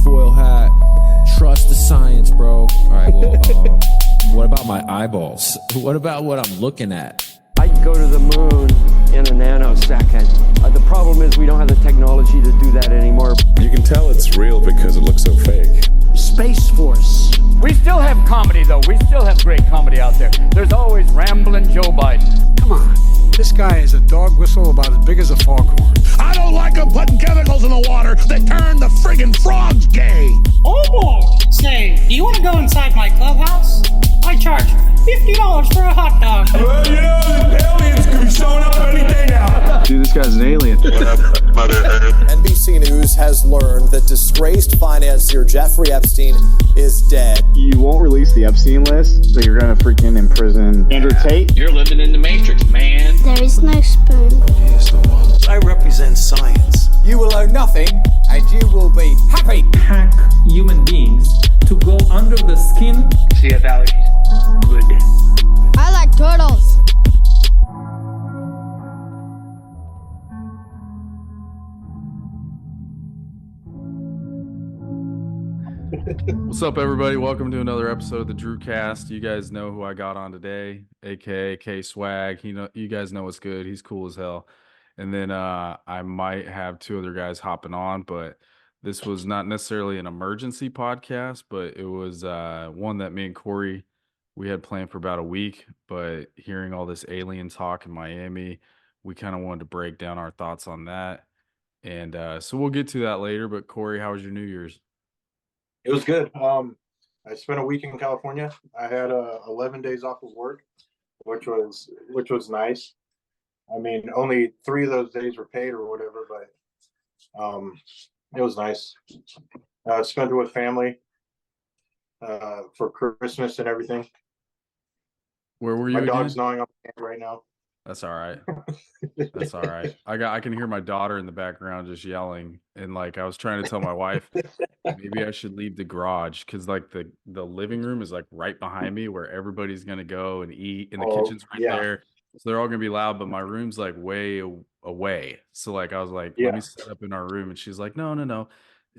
tinfoil hat. Trust the science, bro. All right, well, what about my eyeballs? What about what I'm looking at? I can go to the moon in a nanosecond. The problem is we don't have the technology to do that anymore. You can tell it's real because it looks so fake. Space Force. We still have comedy, though. We still have great comedy out there. There's always Ramblin' Joe Biden. Come on. This guy is a dog whistle about as big as a foghorn. I don't like them putting chemicals in the water that turn the friggin' frogs gay. Oh boy. Say, do you want to go inside my clubhouse? I charge $50 for a hot dog. Well, you know, the aliens could be showing up any day now. Dude, this guy's an alien. What up, Mother Earth? NBC News has learned that disgraced financier Jeffery Epstein is dead. You won't release the Epstein list, so you're gonna freaking imprison Andrew Tate? You're living in the Matrix, man. There is no spoon. Here's the one. I represent science. You will own nothing, and you will be happy. Hack human beings to go under the skin. See if allergies. Good. I like turtles. What's up, everybody? Welcome to another episode of the Drewcast. You guys know who I got on today, aka K Swag. You guys know what's good. He's cool as hell. And then I might have two other guys hopping on, but this was not necessarily an emergency podcast, but it was one that me and Korey, we had planned for about a week. But hearing all this alien talk in Miami, we kind of wanted to break down our thoughts on that. And so we'll get to that later. But Korey, how was your New Year's? It was good. I spent a week in California. I had 11 days off of work, which was nice. I mean, only 3 of those days were paid or whatever, but it was nice. Spent it with family for Christmas and everything. Where were you? My dog's gnawing on my hand right now. That's all right. That's all right. I can hear my daughter in the background just yelling, and like I was trying to tell my wife maybe I should leave the garage because like the living room is like right behind me where everybody's gonna go and eat, and the kitchen's right there, so they're all gonna be loud. But my room's like way away, so like I was like, let me set up in our room, and she's like, no,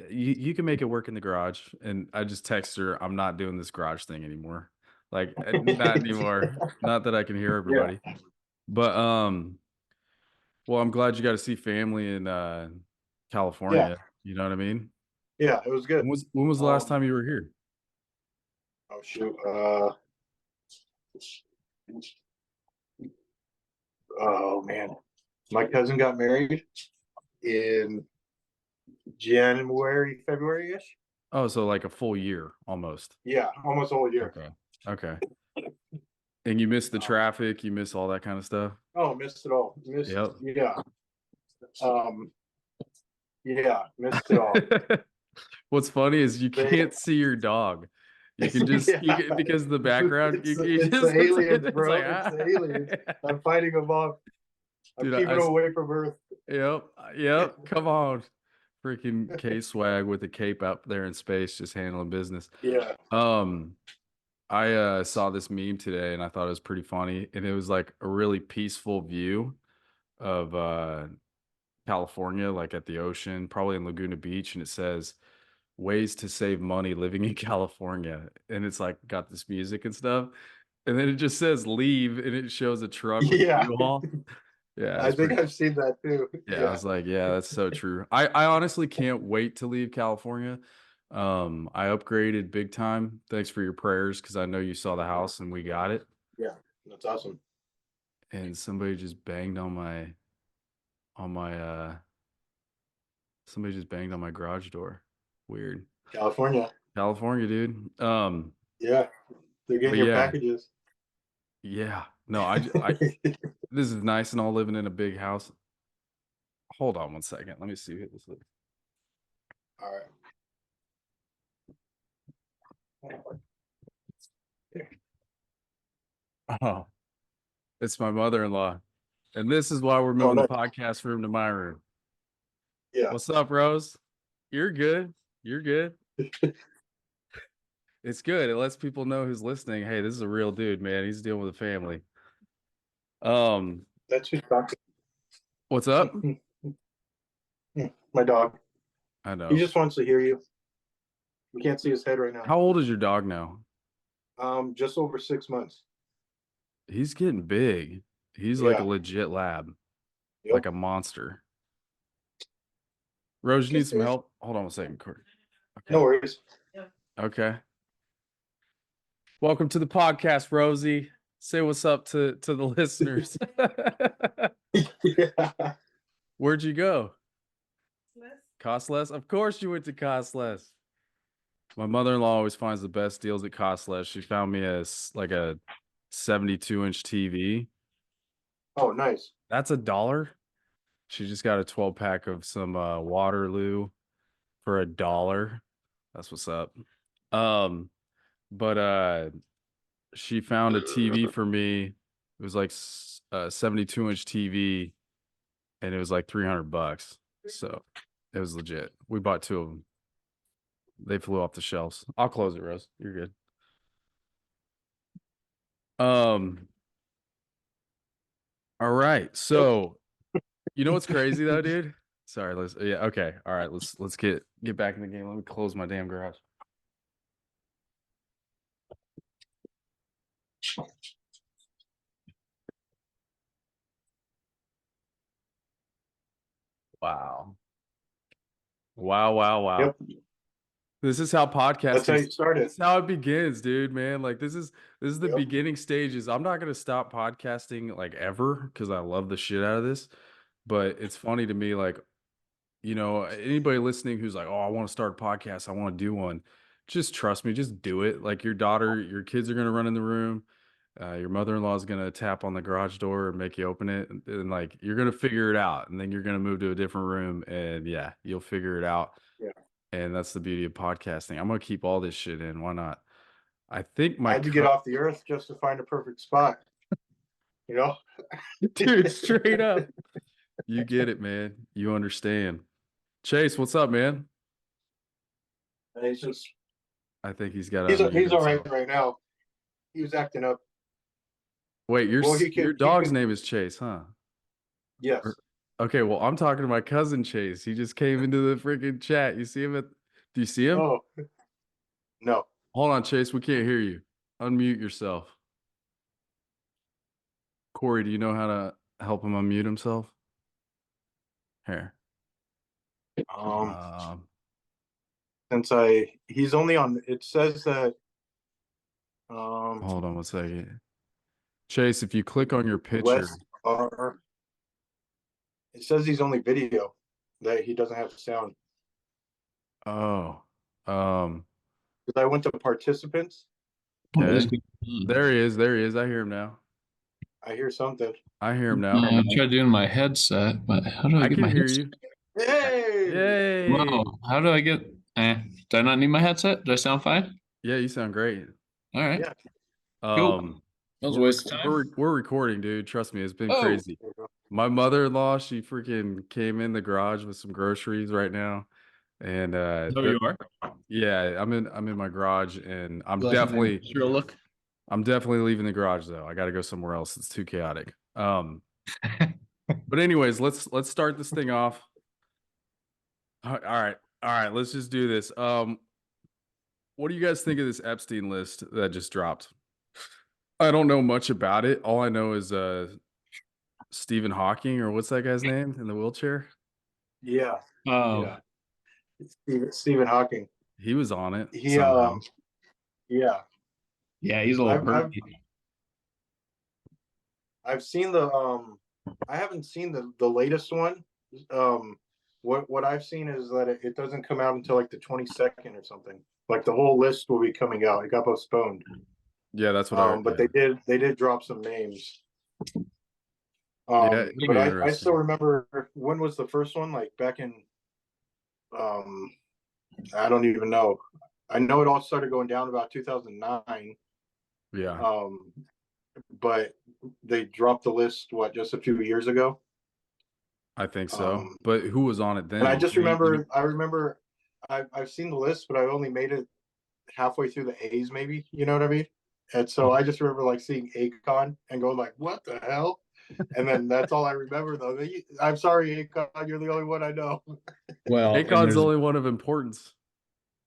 you can make it work in the garage. And I just text her, I'm not doing this garage thing anymore. Like not anymore. Not that I can hear everybody. Yeah. But well, I'm glad you got to see family in California. Yeah. You know what I mean? Yeah, it was good. When was the last time you were here? Oh shoot. Oh man. My cousin got married in January, February-ish. Oh, so like a full year almost. Yeah, almost a whole year. Okay. And you missed the traffic, you miss all that kind of stuff? Oh, missed it all. Missed it all. What's funny is you can't see your dog. You can just because of the background. It's the aliens, bro. It's the aliens. I'm fighting them off. I'm keeping them away from Earth. Yep. Come on. Freaking K Swag with the cape up there in space, just handling business. Yeah. I saw this meme today and I thought it was pretty funny, and it was like a really peaceful view of California, like at the ocean, probably in Laguna Beach, and it says ways to save money living in California, and it's like got this music and stuff, and then it just says leave, and it shows a truck with U-Haul. Yeah, I think I've seen that too. Yeah, I was like, yeah, that's so true. I honestly can't wait to leave California. I upgraded big time. Thanks for your prayers, because I know you saw the house and we got it. Yeah, that's awesome. And somebody just banged on my garage door. Weird. California, dude. Yeah, they're getting your packages. Yeah. No, I this is nice and all living in a big house. Hold on one second. Let me see who this is. All right. Oh, it's my mother-in-law, and this is why we're moving the podcast room to my room. Yeah. What's up, Rose? You're good. It's good. It lets people know who's listening. Hey, this is a real dude, man. He's dealing with a family. That's who's talking. What's up? My dog. I know. He just wants to hear you. You can't see his head right now. How old is your dog now? Just over 6 months. He's getting big. He's like a legit lab, like a monster. Rose, you need some help? Hold on a second, Korey. Okay. No worries. Okay. Welcome to the podcast, Rosie. Say what's up to the listeners. Yeah. Where'd you go? Cost Less? Of course you went to Cost Less. My mother-in-law always finds the best deals at Cost Less. She found me a 72-inch TV. Oh, nice. That's $1. She just got a 12-pack of some Waterloo for $1. That's what's up. But she found a TV for me. It was like a 72-inch TV, and it was like $300. So it was legit. We bought 2 of them. They flew off the shelves. I'll close it, Rose. You're good. All right. So you know what's crazy though, dude? Sorry, okay. All right, let's get back in the game. Let me close my damn garage. Wow. Yep. This is how podcasting. That's how you started. This is how it begins, dude, man. Like this is the beginning stages. I'm not gonna stop podcasting like ever because I love the shit out of this. But it's funny to me, like, you know, anybody listening who's like, oh, I want to start a podcast, I want to do one. Just trust me, just do it. Like your kids are gonna run in the room. Your mother-in-law is gonna tap on the garage door and make you open it, and like you're gonna figure it out, and then you're gonna move to a different room, and yeah, you'll figure it out. Yeah. And that's the beauty of podcasting. I'm gonna keep all this shit in. Why not? I think I had to get off the earth just to find a perfect spot. You know, dude, straight up. You get it, man. You understand. Chase, what's up, man? He's just. I think he's got. He's all right now. He was acting up. Wait, your dog's name is Chase, huh? Yes. Okay, well, I'm talking to my cousin Chase. He just came into the freaking chat. You see him do you see him? Oh. No. Hold on, Chase. We can't hear you. Unmute yourself. Korey, do you know how to help him unmute himself? Here. Since he's only on, it says that. Hold on 1 second. Chase, if you click on your picture. It says he's only video, that he doesn't have sound. Oh. Because I went to participants. Okay. There he is. I hear him now. I hear something. I hear him now. I tried doing my headset, but how do I get my headset? You. Hey! Yay! Wow. How do I get... do I not need my headset? Do I sound fine? Yeah, you sound great. All right. Yeah. Cool. That was a waste of time. We're recording, dude. Trust me, it's been crazy. My mother-in-law, she freaking came in the garage with some groceries right now. And you are? Yeah, I'm in my garage, and I'm definitely leaving the garage though. I gotta go somewhere else. It's too chaotic. But anyways, let's start this thing off. All right, let's just do this. What do you guys think of this Epstein list that just dropped? I don't know much about it. All I know is Stephen Hawking, or what's that guy's name in the wheelchair? Yeah. Oh. Yeah. Stephen Hawking. He was on it. Yeah. Yeah, he's a little I've seen the I haven't seen the latest one. What I've seen is that it doesn't come out until like the 22nd or something. Like the whole list will be coming out. It got postponed. Yeah, that's what I heard. But they did drop some names. Yeah, but I still remember, when was the first one? Like back in I don't even know. I know it all started going down about 2009. Yeah. But they dropped the list just a few years ago. I think so. But who was on it then? And I just remember I've seen the list, but I only made it halfway through the A's, maybe, you know what I mean? And so I just remember like seeing Akon and going like, what the hell? And then that's all I remember though. I'm sorry, Akon, you're the only one I know. Well, Akon's the only one of importance.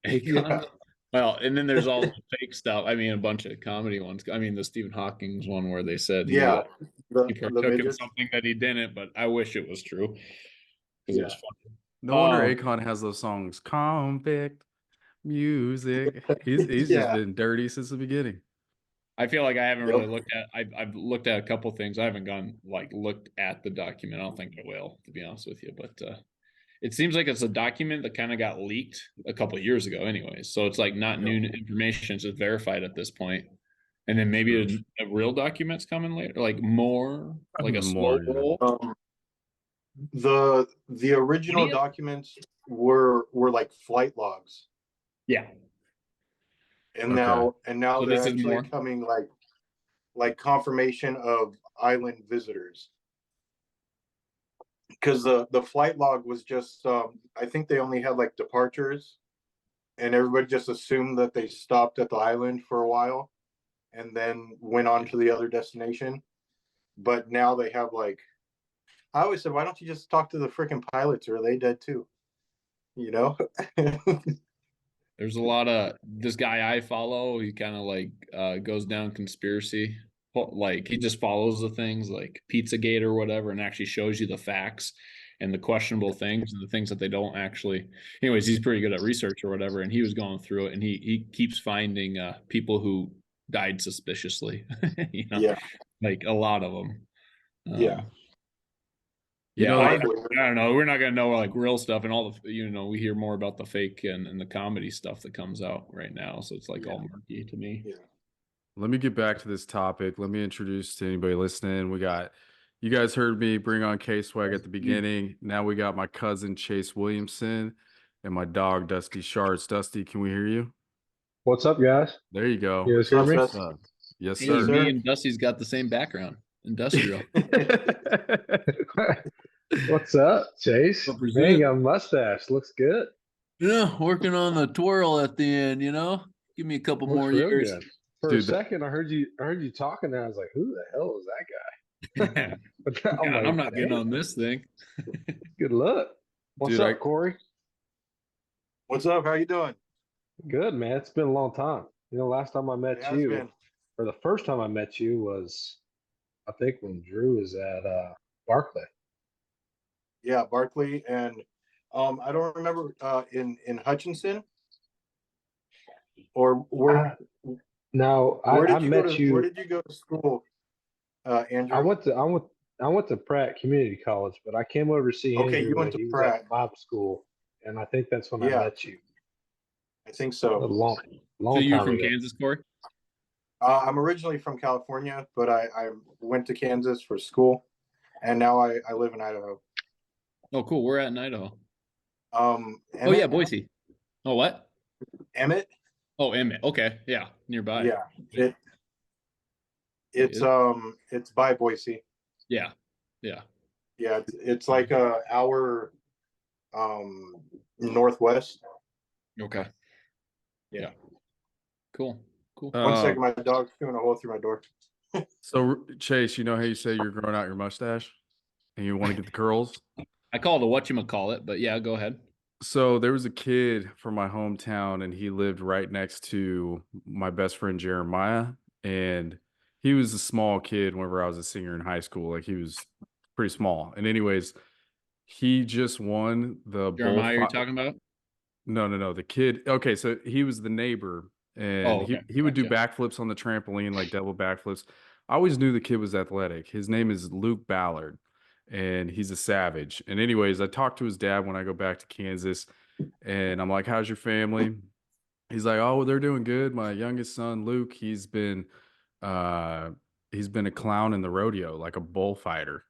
Akon, Well, and then there's all the fake stuff. I mean, a bunch of comedy ones. I mean, the Stephen Hawking's one where they said he the partook in midgets. something that he didn't, but I wish it was true because it was funny. No wonder Akon has those songs. Convict music. He's just been dirty since the beginning. I feel like I haven't really looked at. I've looked at a couple things. I haven't gone looked at the document. I don't think I will, to be honest with you. But it seems like it's a document that kind of got leaked a couple of years ago, anyways. So it's like not new information; it's just verified at this point. And then maybe a real document's coming later, like more, like a slow roll. The original documents were like flight logs. Yeah. And now So they're this is actually more? coming like confirmation of island visitors. Because the flight log was just I think they only had like departures, and everybody just assumed that they stopped at the island for a while and then went on to the other destination. But now they have like, I always said, why don't you just talk to the freaking pilots, or are they dead too? You know? There's a lot of this guy I follow. He kind of goes down conspiracy. Like he just follows the things like Pizzagate or whatever, and actually shows you the facts and the questionable things and the things that they don't actually. Anyways, he's pretty good at research or whatever, and he was going through it, and he keeps finding people who died suspiciously. Like a lot of them. I don't know. We're not gonna know like real stuff, and all the we hear more about the fake and the comedy stuff that comes out right now. So it's like all murky to me. Yeah. Let me get back to this topic. Let me introduce to anybody listening. You guys heard me bring on K-Swag at the beginning. Now we got my cousin Chase Williamson and my dog Dusty Schartz. Dusty, can we hear you? What's up, guys? There you go. You guys hear me? Yes, Hey, sir. me and Dusty's got the same background, industrial. What's up, Chase? Man, you got a mustache. Looks good. Yeah, working on the twirl at the end. Give me a couple more years. Good. For a second, I heard you talking, and I was like, "Who the hell is that guy?" But I'm not getting on this thing. Good luck. What's up, Korey? What's up? How you doing? Good, man. It's been a long time. Last time I met you, or the first time I met you was, I think, when Drew was at Barclay. Yeah, Barclay, and I don't remember in Hutchinson or where. No, I met you. Where did you go to school, Andrew? I went to Pratt Community College, but I came over to see Andrew. Okay, you went to Pratt Bible School, and I think that's when I met you. I think so. A long So you're time from ago. Kansas, Korey? I'm originally from California, but I went to Kansas for school, and now I live in Idaho. Oh, cool. We're at in Idaho. Emmett? Yeah, Boise. Oh, what? Emmett? Oh, Emmett. Okay, yeah, nearby. Yeah, it's by Boise. Yeah. Yeah, it's like a hour northwest. Okay. Yeah. Cool. One second, my dog's chewing a hole through my door. So Chase, you know how you say you're growing out your mustache and you want to get the curls? I call it a whatchamacallit, but yeah, go ahead. So there was a kid from my hometown, and he lived right next to my best friend Jeremiah, and he was a small kid whenever I was a senior in high school. Like, he was pretty small. And anyways, he just won the Jeremiah you're talking about? No, the kid. Okay, so he was the neighbor, and he would do backflips on the trampoline, like double backflips. I always knew the kid was athletic. His name is Luke Ballard, and he's a savage. And anyways, I talked to his dad when I go back to Kansas, and I'm like, "How's your family?" He's like, "Oh, well, they're doing good. My youngest son, Luke, he's been a clown in the rodeo, like a bullfighter,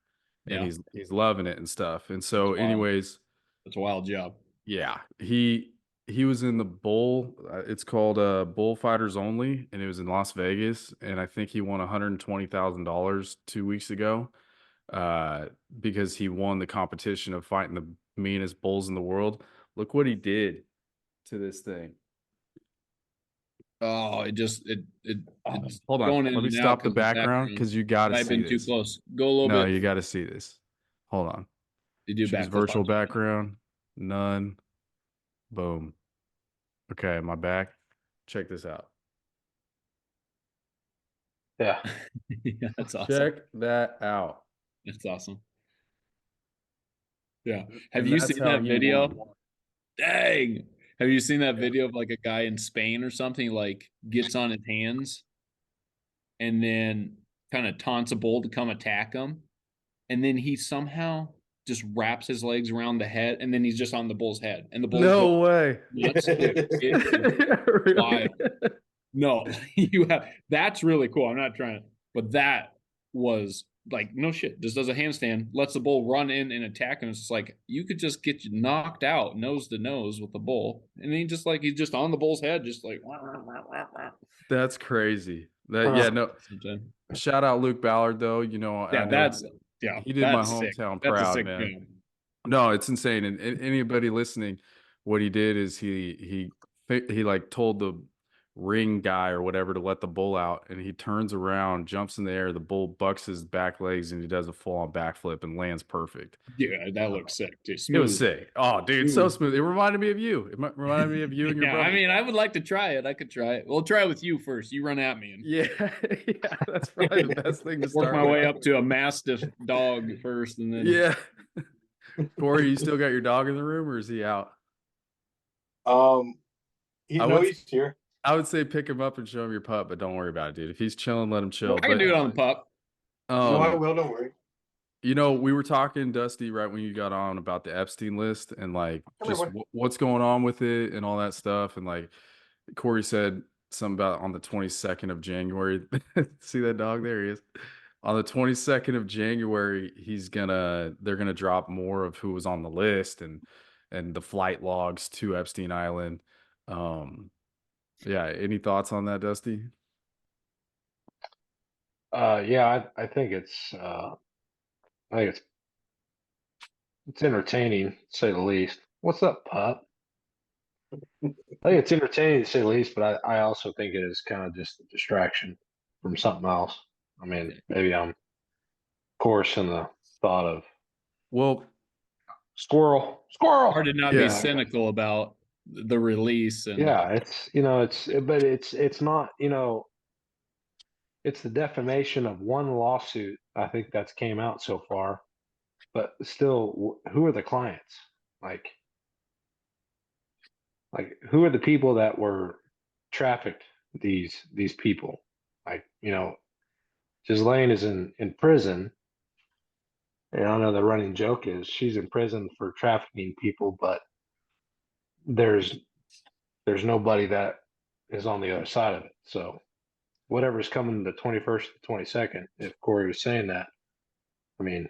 and he's loving it and stuff." And so, anyways, it's a wild job. Yeah, he was in the bull. It's called Bullfighters Only, and it was in Las Vegas. And I think he won $120,000 2 weeks ago because he won the competition of fighting the meanest bulls in the world. Look what he did to this thing. Oh, hold on. Let me stop the background because you got to see I've been this. too close. Go a little bit. No, you got to see this. Hold on. Did you Choose virtual background? None. Boom. Okay, my back. Check this out. Yeah. Yeah, that's awesome. Check that out. That's awesome. Yeah. Have And you that's seen how that he video? won. Dang. Have you seen that video of like a guy in Spain or something? He, like, gets on his hands and then kind of taunts a bull to come attack him. And then he somehow just wraps his legs around the head, and then he's just on the bull's head. And the bull No way. nuts. It is wild. No, that's really cool. I'm not trying to, but that was like, no shit. Just does a handstand, lets the bull run in and attack him. It's just like, you could just get you knocked out nose to nose with the bull. And then he's just on the bull's head, just like, That's crazy. No. Shout out Luke Ballard though. You know, he did my hometown proud, man. Game. No, it's insane. And anybody listening, what he did is he like told the ring guy or whatever to let the bull out, and he turns around, jumps in the air, the bull bucks his back legs, and he does a full-on backflip and lands perfect. Yeah, that looks sick, dude. It was sick. Oh, dude, so smooth. It reminded me of you. It reminded me of you and your brother. I mean, I would like to try it. I could try it. We'll try it with you first. You run at me. And yeah, that's probably the best thing to start work my way up to a mastiff dog first, and then Korey, you still got your dog in the room, or is he out? He's here. I would say pick him up and show him your pup, but don't worry about it, dude. If he's chilling, let him chill. I can do it on the pup. No, I will. Don't worry. You know, we were talking, Dusty, right when you got on about the Epstein list and like just what's going on with it and all that stuff. And like Korey said something about on the 22nd of January. See that dog? There he is. On the 22nd of January, they're gonna drop more of who was on the list and the flight logs to Epstein Island. Yeah, any thoughts on that, Dusty? Yeah, I think it's entertaining, to say the least. What's up, pup? I think it's entertaining, to say the least, but I also think it is kind of just a distraction from something else. I mean, maybe I'm coursing the thought of, squirrel. Hard to not be cynical about the release. And it's not, it's the defamation of one lawsuit, I think, that's came out so far, but still, who are the clients? Like who are the people that were trafficked? These people, like, Ghislaine is in prison, and I know the running joke is she's in prison for trafficking people, but there's nobody that is on the other side of it. So whatever's coming the 21st to 22nd, if Korey was saying that, I mean,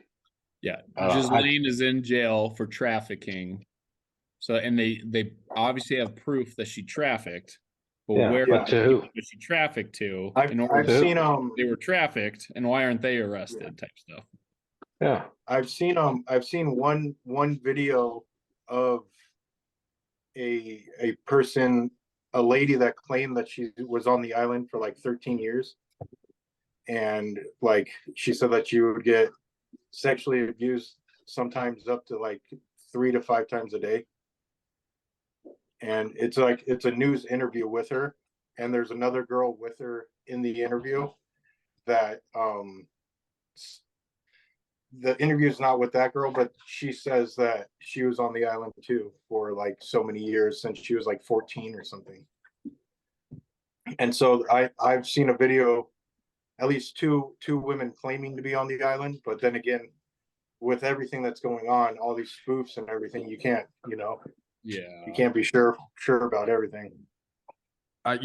Ghislaine is in jail for trafficking. So, and they obviously have proof that she trafficked, but where to who was she trafficked to? I've seen they were trafficked, and why aren't they arrested? Type stuff. Yeah, I've seen one video of a person, a lady that claimed that she was on the island for like 13 years, and like she said that she would get sexually abused sometimes up to like 3 to 5 times a day. And it's a news interview with her, and there's another girl with her in the interview that the interview is not with that girl, but she says that she was on the island too for like so many years, since she was like 14 or something. And so I've seen a video, at least two women claiming to be on the island, but then again, with everything that's going on, all these spoofs and everything, you can't, you can't be sure about everything. I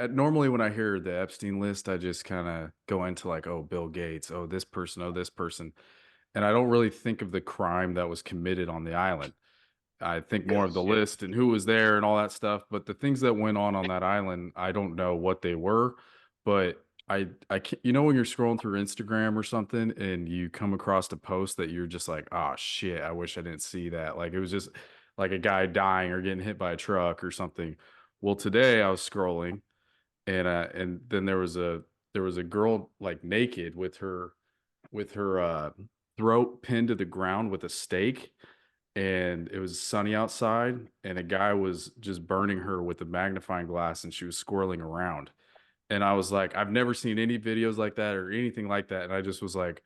normally when I hear the Epstein list, I just kind of go into like, oh, Bill Gates, oh, this person. And I don't really think of the crime that was committed on the island. I think more of the list and who was there and all that stuff. But the things that went on that island, I don't know what they were. But I can't, when you're scrolling through Instagram or something and you come across a post that you're just like, oh shit, I wish I didn't see that. Like it was just like a guy dying or getting hit by a truck or something. Well, today I was scrolling and then there was a girl like naked with her throat pinned to the ground with a stake. and it was sunny outside, and a guy was just burning her with a magnifying glass, and she was squirreling around. And I was like, I've never seen any videos like that or anything like that. And I just was like,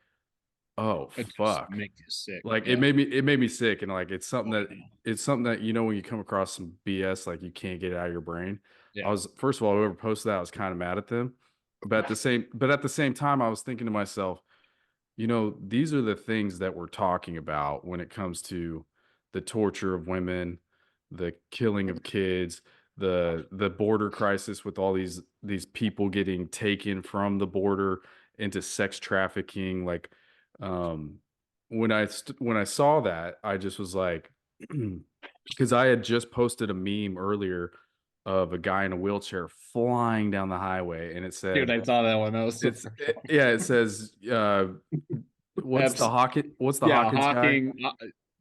oh It just fuck. makes you sick. Like yeah. it made me sick. And like it's something that you know, when you come across some BS, like you can't get it out of your brain. Yeah. I was, first of all, whoever posted that, I was kind of mad at them. But at the same time, I was thinking to myself, you know, these are the things that we're talking about when it comes to the torture of women, the killing of kids, the border crisis with all these people getting taken from the border into sex trafficking. Like, when I saw that, I just was like, because I had just posted a meme earlier of a guy in a wheelchair flying down the highway, and it said, Dude, I saw that one. That was so it says, what's the Hawkins Hawking, guy?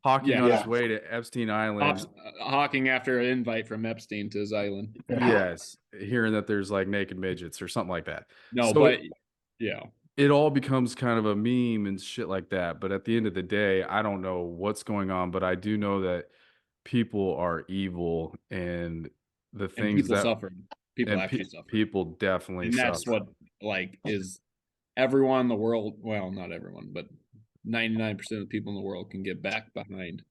Hawking on his way to Epstein Island. Hawking after an invite from Epstein to his island. Yes, hearing that there's like naked midgets or something like that. No, So but yeah, it all becomes kind of a meme and shit like that. But at the end of the day, I don't know what's going on, but I do know that people are evil, and the things people that suffer. People actually suffer. People definitely and that's suffer. what like is everyone in the world. Well, not everyone, but 99% of the people in the world can get back behind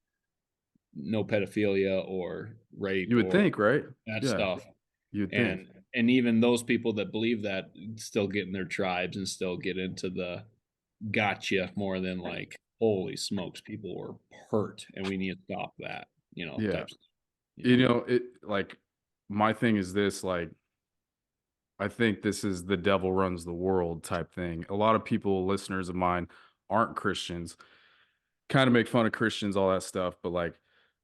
no pedophilia or rape. You would think, right? That Yeah, stuff. you'd think. And even those people that believe that still get in their tribes and still get into the gotcha more than like, holy smokes, people were hurt and we need to stop that, you know. Yeah. Type stuff. You know, it like my thing is this, like, I think this is the devil runs the world type thing. A lot of people, listeners of mine, aren't Christians, kind of make fun of Christians, all that stuff. But like,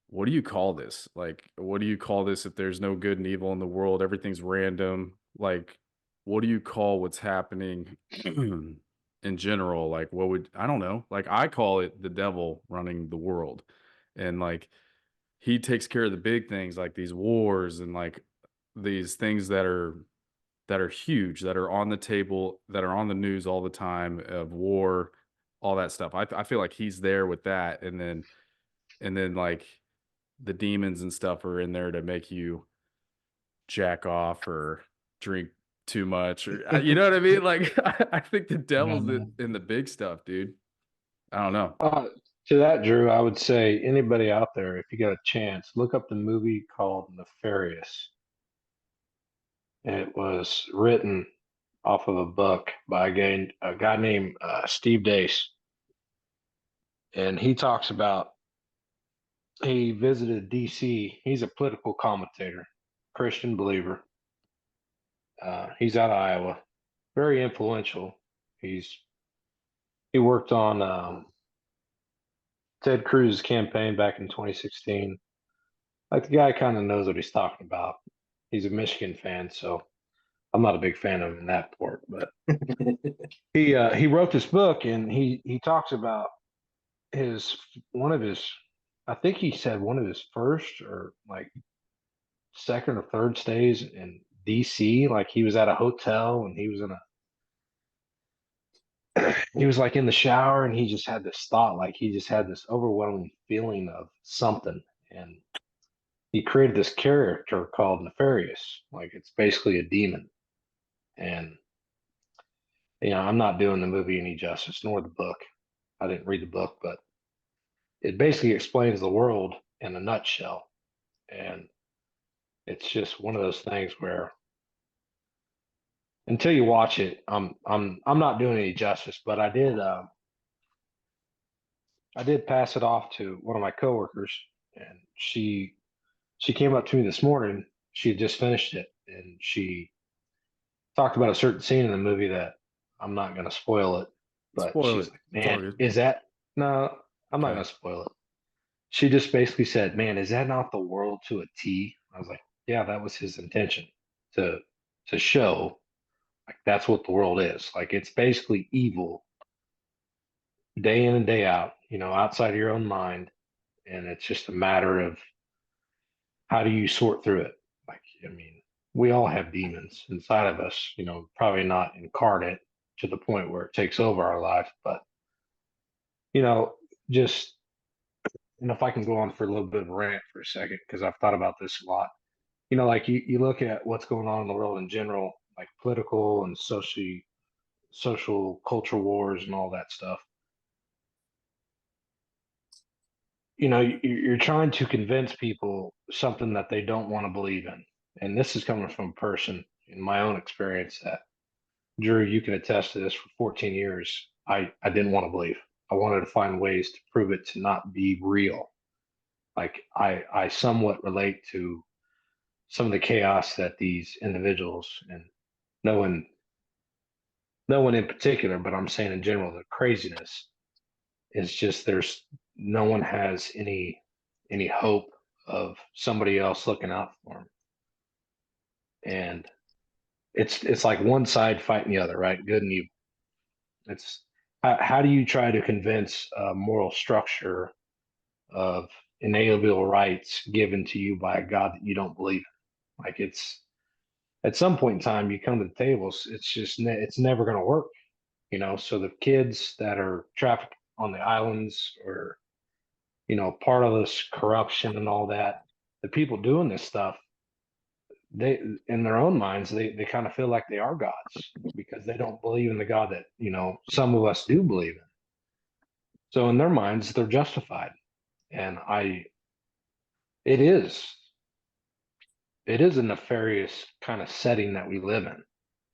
what do you call this? Like, what do you call this if there's no good and evil in the world? Everything's random. Like, what do you call what's happening in general? Like, I don't know. Like, I call it the devil running the world. And like, he takes care of the big things, like these wars and like these things that are huge, that are on the table, that are on the news all the time, of war, all that stuff. I feel like he's there with that. And then like the demons and stuff are in there to make you jack off or drink too much, or you know what I mean? Like, I think the devil's in the big stuff, dude. I don't know. To that, Drew, I would say anybody out there, if you got a chance, look up the movie called Nefarious. And it was written off of a book by a guy named Steve Dace. And he talks about, he visited DC. He's a political commentator, Christian believer. He's out of Iowa, very influential. He worked on Ted Cruz's campaign back in 2016. Like, the guy kind of knows what he's talking about. He's a Michigan fan, so I'm not a big fan of him in that part. But he wrote this book, and he talks about I think he said one of his first or like second or third stays in DC. Like, he was at a hotel and he was like in the shower, and he just had this thought, like he just had this overwhelming feeling of something, and he created this character called Nefarious. Like, it's basically a demon. And you know, I'm not doing the movie any justice, nor the book. I didn't read the book, but it basically explains the world in a nutshell. And it's just one of those things where until you watch it, I'm not doing any justice. But I did pass it off to one of my coworkers, and she came up to me this morning. She had just finished it, and she talked about a certain scene in the movie that I'm not going to spoil it. But she's like, man, is that? No, I'm not going to spoil it. She just basically said, man, is that not the world to a T? I was like, yeah, that was his intention, to show like that's what the world is. Like, it's basically evil day in and day out, you know, outside of your own mind. And it's just a matter of how do you sort through it? Like, I mean, we all have demons inside of us, you know, probably not incarnate to the point where it takes over our life, but you know, just and if I can go on for a little bit of a rant for a second, because I've thought about this a lot. Like you look at what's going on in the world in general, like political and social cultural wars and all that stuff. You're trying to convince people something that they don't want to believe in. And this is coming from a person in my own experience that, Drew, you can attest to this. For 14 years, I didn't want to believe. I wanted to find ways to prove it to not be real. Like I somewhat relate to some of the chaos that these individuals, and no one in particular, but I'm saying in general, the craziness is just no one has any hope of somebody else looking out for them. And it's like one side fighting the other, right? Good and evil. It's how do you try to convince a moral structure of inalienable rights given to you by a God that you don't believe in? Like, it's at some point in time you come to the tables, it's never going to work. So the kids that are trafficked on the islands, or part of this corruption and all that, the people doing this stuff, they, in their own minds, they kind of feel like they are gods because they don't believe in the God that some of us do believe in. So in their minds, they're justified. And it is a nefarious kind of setting that we live in.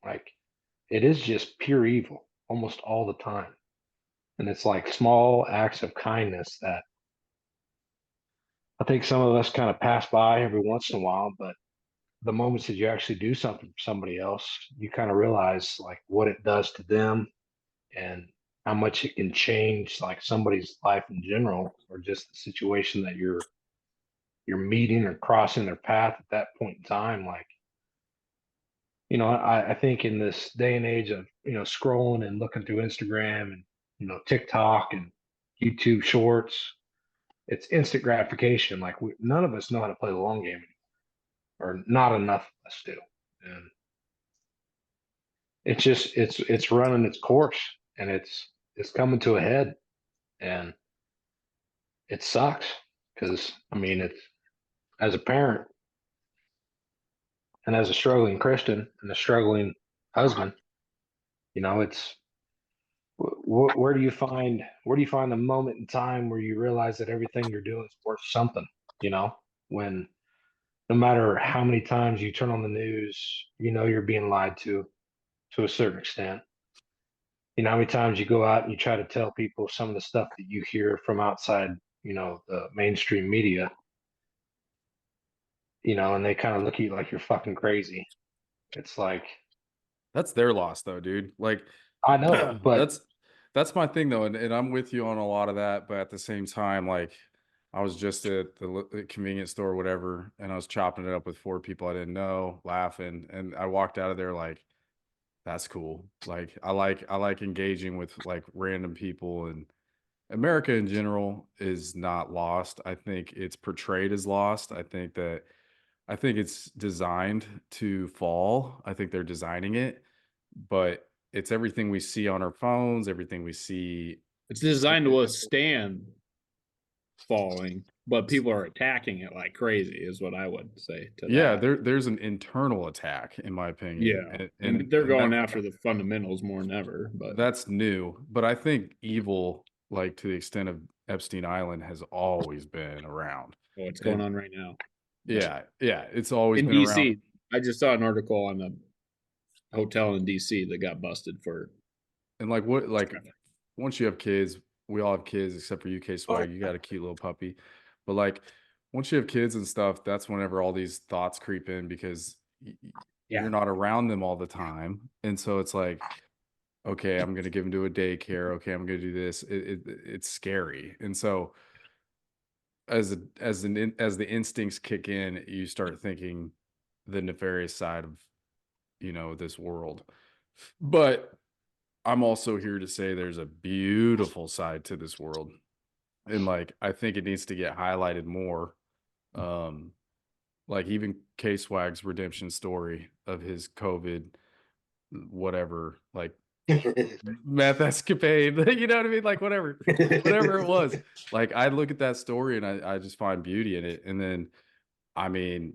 Like, it is just pure evil almost all the time. And it's like small acts of kindness that I think some of us kind of pass by every once in a while, but the moments that you actually do something for somebody else, you kind of realize like what it does to them and how much it can change like somebody's life in general, or just the situation that you're meeting or crossing their path at that point in time. Like, I think in this day and age of, scrolling and looking through Instagram and, TikTok and YouTube shorts, it's instant gratification. Like, none of us know how to play the long game anymore, or not enough of us do. And it's running its course, and it's coming to a head, and it sucks because it's, as a parent and as a struggling Christian and a struggling husband, it's where do you find the moment in time where you realize that everything you're doing is worth something? When no matter how many times you turn on the news, you're being lied to a certain extent. How many times you go out and you try to tell people some of the stuff that you hear from outside, the mainstream media, and they kind of look at you like you're fucking crazy. It's like, that's their loss though, dude. Like, I know, but that's my thing though. And I'm with you on a lot of that. But at the same time, like, I was just at the convenience store or whatever, and I was chopping it up with 4 people I didn't know, laughing. And I walked out of there like, that's cool. Like, I like engaging with like random people, and America in general is not lost. I think it's portrayed as lost. I think it's designed to fall. I think they're designing it, but it's everything we see on our phones, everything we see. It's designed to withstand falling, but people are attacking it like crazy, is what I would say to Yeah, that. there's an internal attack, in my opinion. Yeah, and they're going after the fundamentals more than ever. But that's new. But I think evil, like to the extent of Epstein Island, has always been around. Oh, it's going on right now. Yeah, it's always in been DC. around. I just saw an article on a hotel in DC that got busted for. And like what, like once you have kids, we all have kids except for UK Swag. You got a cute little puppy, but like once you have kids and stuff, that's whenever all these thoughts creep in, because you're not around them all the time, and so it's like, okay, I'm gonna give them to a daycare. Okay, I'm gonna do this. It's scary, and so as the instincts kick in, you start thinking the nefarious side of this world. But I'm also here to say there's a beautiful side to this world, and like I think it needs to get highlighted more. Like even K-Swag's redemption story of his COVID whatever, like meth escapade. You know what I mean? Like whatever it was. Like I look at that story and I just find beauty in it. And then, I mean,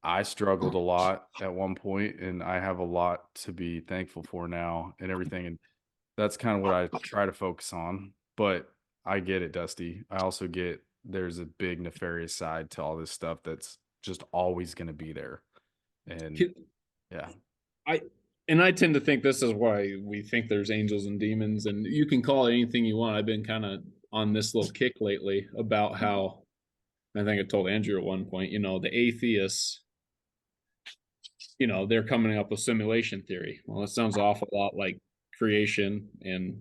I struggled a lot at one point, and I have a lot to be thankful for now and everything. And that's kind of what I try to focus on. But I get it, Dusty. I also get there's a big nefarious side to all this stuff that's just always going to be there. And yeah. I tend to think this is why we think there's angels and demons, and you can call it anything you want. I've been kind of on this little kick lately about how, I think I told Andrew at one point, the atheists, they're coming up with simulation theory. Well, it sounds an awful lot like creation, and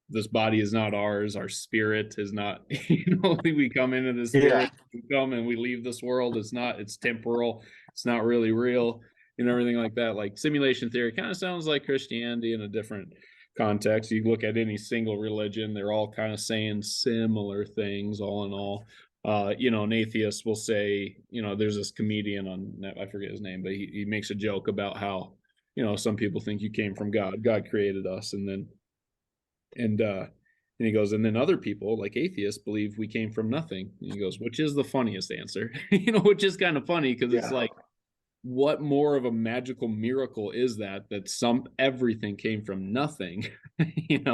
this body is not ours. Our spirit is not, we come into this spirit, we come and we leave this world. It's temporal. It's not really real. And everything like that. Like simulation theory kind of sounds like Christianity in a different context. You look at any single religion, they're all kind of saying similar things all in all. An atheist will say, there's this comedian on, I forget his name, but he makes a joke about how, some people think you came from God. God created us. And he goes, and then other people like atheists believe we came from nothing. And he goes, which is the funniest answer, which is kind of funny because it's like, what more of a magical miracle is that everything came from nothing, and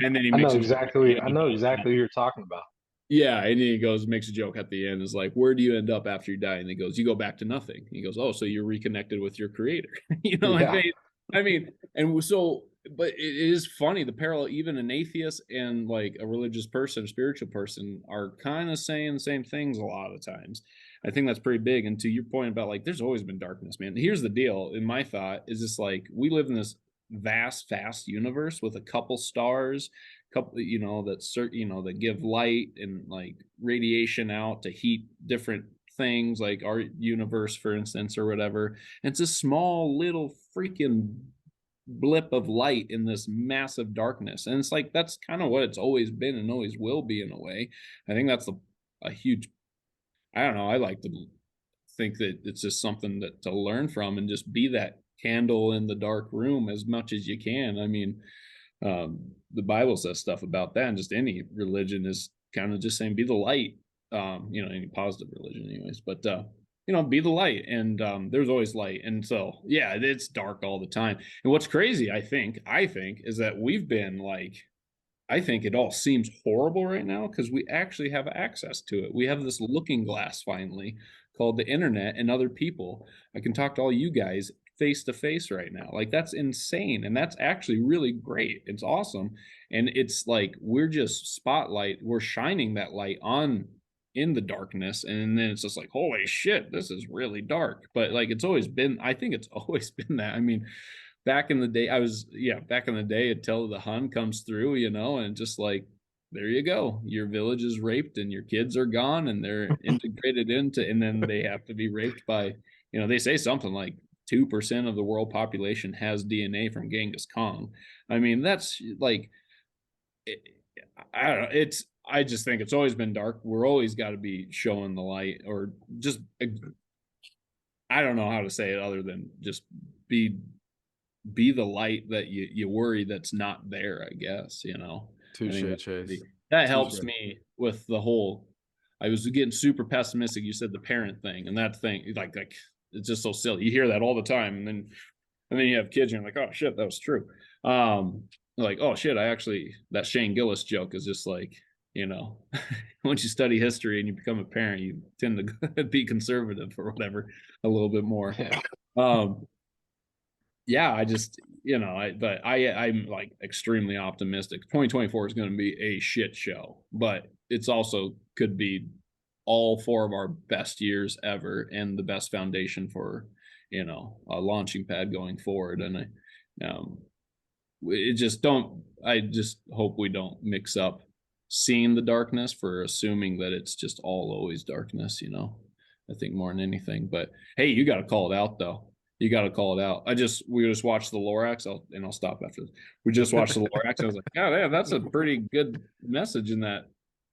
then he makes I know exactly what you're talking about. Yeah, and he makes a joke at the end. Is like, where do you end up after you die? And he goes, you go back to nothing. He goes, oh, so you're reconnected with your creator. I mean, and so, but it is funny, the parallel, even an atheist and like a religious person, spiritual person are kind of saying the same things a lot of times. I think that's pretty big. And to your point about like, there's always been darkness, man. Here's the deal. In my thought is just like, we live in this vast universe with a couple stars, that give light and like radiation out to heat different things, like our universe, for instance, or whatever. And it's a small little freaking blip of light in this massive darkness. And it's like, that's kind of what it's always been and always will be in a way. I think that's a huge, I don't know. I like to think that it's just something to learn from and just be that candle in the dark room as much as you can. I mean, the Bible says stuff about that, and just any religion is kind of just saying, be the light, any positive religion anyways, but, be the light, and there's always light. And so, yeah, it's dark all the time. And what's crazy, I think is that we've been like, I think it all seems horrible right now because we actually have access to it. We have this looking glass finally called the internet and other people. I can talk to all you guys face to face right now. Like, that's insane. And that's actually really great. It's awesome. And it's like, we're shining that light on in the darkness. And then it's just like, holy shit, this is really dark. But like, I think it's always been that. I mean, back in the day, until the Hun comes through, and just like, there you go. Your village is raped and your kids are gone and they're integrated and then they have to be raped by, they say something like 2% of the world population has DNA from Genghis Khan. I mean, that's like, I don't know. I just think it's always been dark. We're always got to be showing the light, or just, I don't know how to say it other than just be the light that you worry that's not there, I guess, Touche, Chase. That helps me with the whole, I was getting super pessimistic. You said the parent thing, and that thing, like it's just so silly. You hear that all the time, and then you have kids and you're like, oh shit, that was true. Like, oh shit, that Shane Gillis joke is just like, once you study history and you become a parent, you tend to be conservative or whatever a little bit more. I just, I'm like extremely optimistic. 2024 is going to be a shit show, but it's also could be all 4 of our best years ever and the best foundation for, a launching pad going forward. And I just hope we don't mix up seeing the darkness for assuming that it's just always darkness, I think more than anything. But hey, you got to call it out though. You got to call it out. We just watched the Lorax, I'll stop after this. We just watched the Lorax. I was like, yeah, that's a pretty good message in that,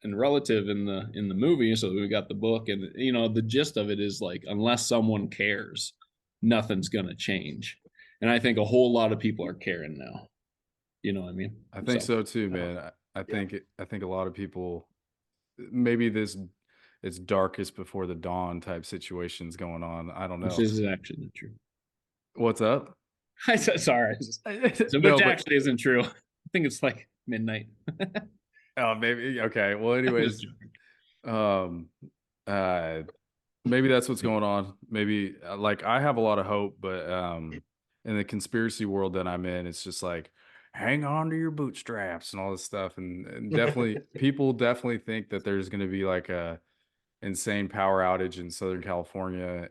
and relative in the movie. So we got the book, and the gist of it is like, unless someone cares, nothing's gonna change. And I think a whole lot of people are caring now. You know what I mean? I think so too, man. I think a lot of people, maybe this it's darkest before the dawn type situations going on. I don't know. Which is actually not true. What's up? I said sorry. Which No, but- actually isn't true. I think it's like midnight. Oh, maybe. Okay. Well, anyways, maybe that's what's going on. Maybe like I have a lot of hope, but in the conspiracy world that I'm in, it's just like hang on to your bootstraps and all this stuff. And definitely people definitely think that there's going to be like a insane power outage in Southern California,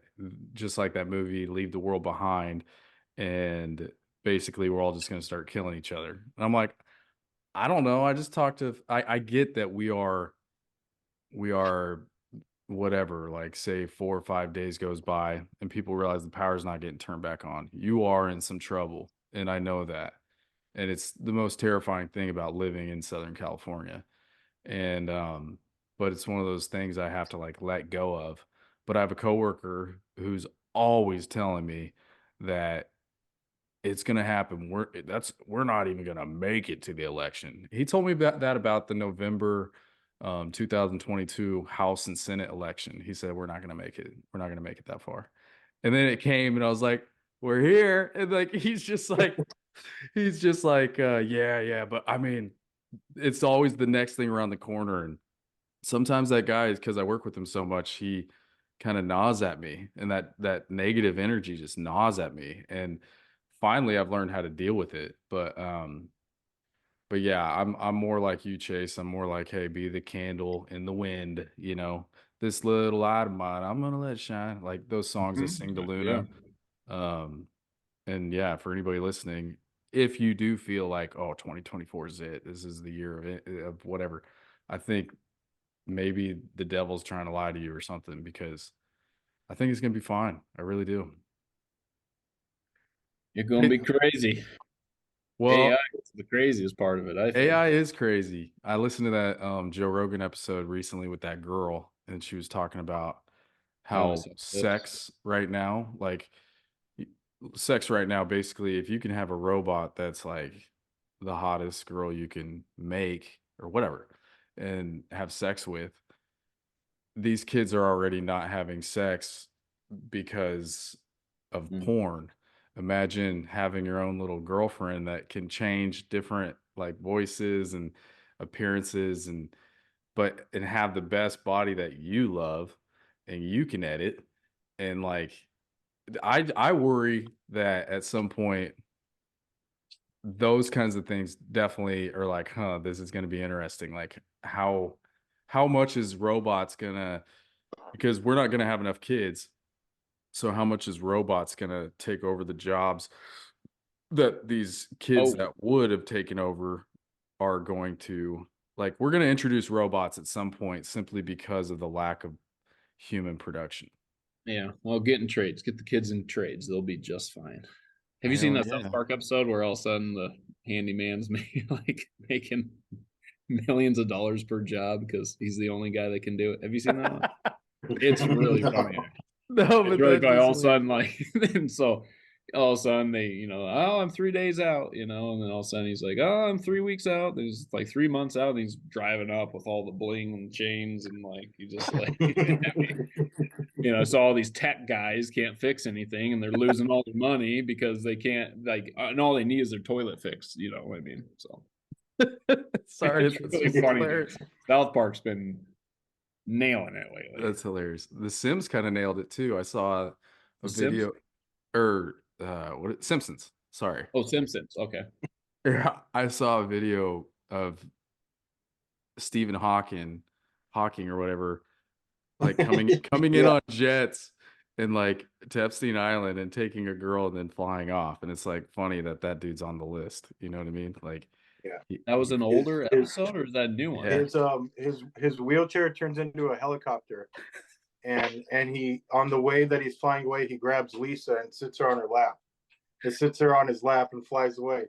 just like that movie Leave the World Behind. And basically we're all just going to start killing each other. And I'm like, I don't know. I just talked to, I get that we are whatever, like say 4 or 5 days goes by and people realize the power's not getting turned back on. You are in some trouble. And I know that. And it's the most terrifying thing about living in Southern California. And, but it's one of those things I have to like let go of. But I have a coworker who's always telling me that it's going to happen. We're not even going to make it to the election. He told me about the November 2022 House and Senate election. He said, we're not going to make it. We're not going to make it that far. And then it came and I was like, we're here. And like, he's just like, yeah. But I mean, it's always the next thing around the corner. And sometimes that guy is, because I work with him so much, he kind of gnaws at me, and that negative energy just gnaws at me. And finally I've learned how to deal with it. But yeah, I'm more like you, Chase. I'm more like, hey, be the candle in the wind, you know, this little light of mine, I'm gonna let shine, like those songs that sing to Luna. And yeah, for anybody listening, if you do feel like, oh, 2024 is it, this is the year of it, of whatever, I think maybe the devil's trying to lie to you or something, because I think it's gonna be fine. I really do. You're gonna be crazy. Well, AI is the craziest part of it. I think. AI is crazy. I listened to that Joe Rogan episode recently with that girl, and she was talking about how sex right now, basically, if you can have a robot that's like the hottest girl you can make or whatever and have sex with, these kids are already not having sex because of porn. Imagine having your own little girlfriend that can change different like voices and appearances and have the best body that you love and you can edit. And like I worry that at some point those kinds of things definitely are like, this is going to be interesting. Like how much is robots gonna, because we're not going to have enough kids. So how much is robots going to take over the jobs that these kids that would have taken over are going to, like, we're going to introduce robots at some point simply because of the lack of human production. Yeah. Well, get in trades, get the kids in trades. They'll be just fine. Have you seen that South Park episode where all of a sudden the handyman's making millions of dollars per job because he's the only guy that can do it? Have you seen that one? It's really funny. No, but really by all of a sudden, like, and so all of a sudden they, oh, I'm 3 days out, and then all of a sudden he's like, oh, I'm 3 weeks out. He's like 3 months out, and he's driving up with all the bling and chains, and like he just like, so all these tech guys can't fix anything, and they're losing all their money because they can't, like, and all they need is their toilet fixed. You know what I mean? So sorry, it's really funny. South Park's been nailing it lately. That's hilarious. The Sims kind of nailed it too. I saw a video, or Simpsons. Sorry. Oh, Simpsons. Okay. Yeah, I saw a video of Stephen Hawking or whatever, like coming in on jets and like to Epstein Island and taking a girl and then flying off. And it's like funny that dude's on the list. You know what I mean? Like, yeah, that was an older episode, or is that a new one? His wheelchair turns into a helicopter, and he, on the way that he's flying away, he grabs Lisa and sits her on her lap. He sits her on his lap and flies away.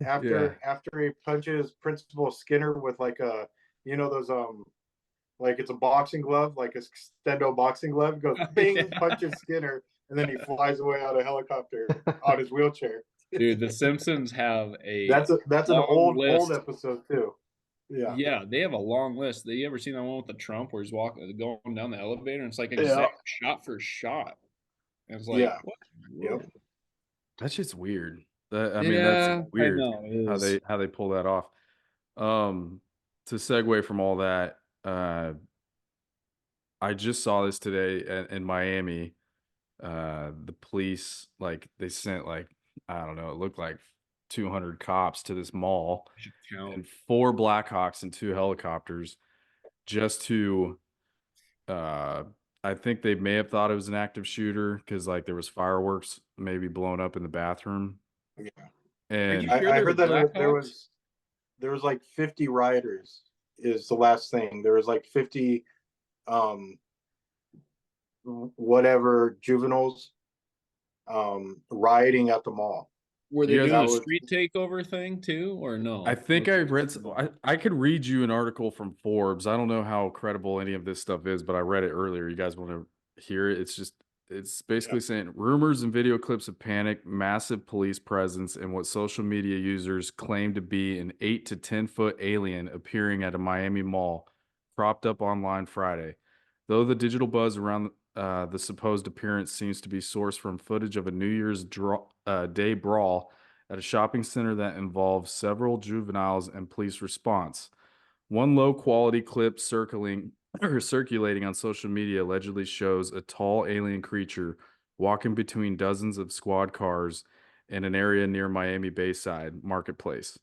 After he punches Principal Skinner with like a, those like it's a boxing glove, like a stendo boxing glove, goes bing, punches Skinner, and then he flies away on a helicopter on his wheelchair. Dude, The Simpsons have a That's an long old list. episode too. Yeah. Yeah, they have a long list. You ever seen that one with the Trump where he's going down the elevator and it's like Yeah. exact shot for shot? And it's like, Yeah. what? Yep. That shit's weird. I mean, Yeah, that's weird I know, it how they pull that off. To segue from all that, I just saw this today in Miami. The police, like, they sent, like, I don't know, it looked like 200 cops to this mall and 4 Blackhawks and 2 helicopters just to, I think they may have thought it was an active shooter because, like, there was fireworks maybe blown up in the bathroom. Yeah. And I heard that there was like 50 rioters is the last thing. There was like 50 whatever juveniles rioting at the mall. Were they You guys doing a know- street takeover thing too, or no? I think I read. I could read you an article from Forbes. I don't know how credible any of this stuff is, but I read it earlier. You guys want to hear it? It's basically saying rumors and video clips of panic, massive police presence, and what social media users claim to be an 8 to 10 foot alien appearing at a Miami mall, propped up online Friday. Though the digital buzz around the supposed appearance seems to be sourced from footage of a New Year's Day brawl at a shopping center that involves several juveniles and police response. One low-quality clip circulating on social media allegedly shows a tall alien creature walking between dozens of squad cars in an area near Miami Bayside Marketplace.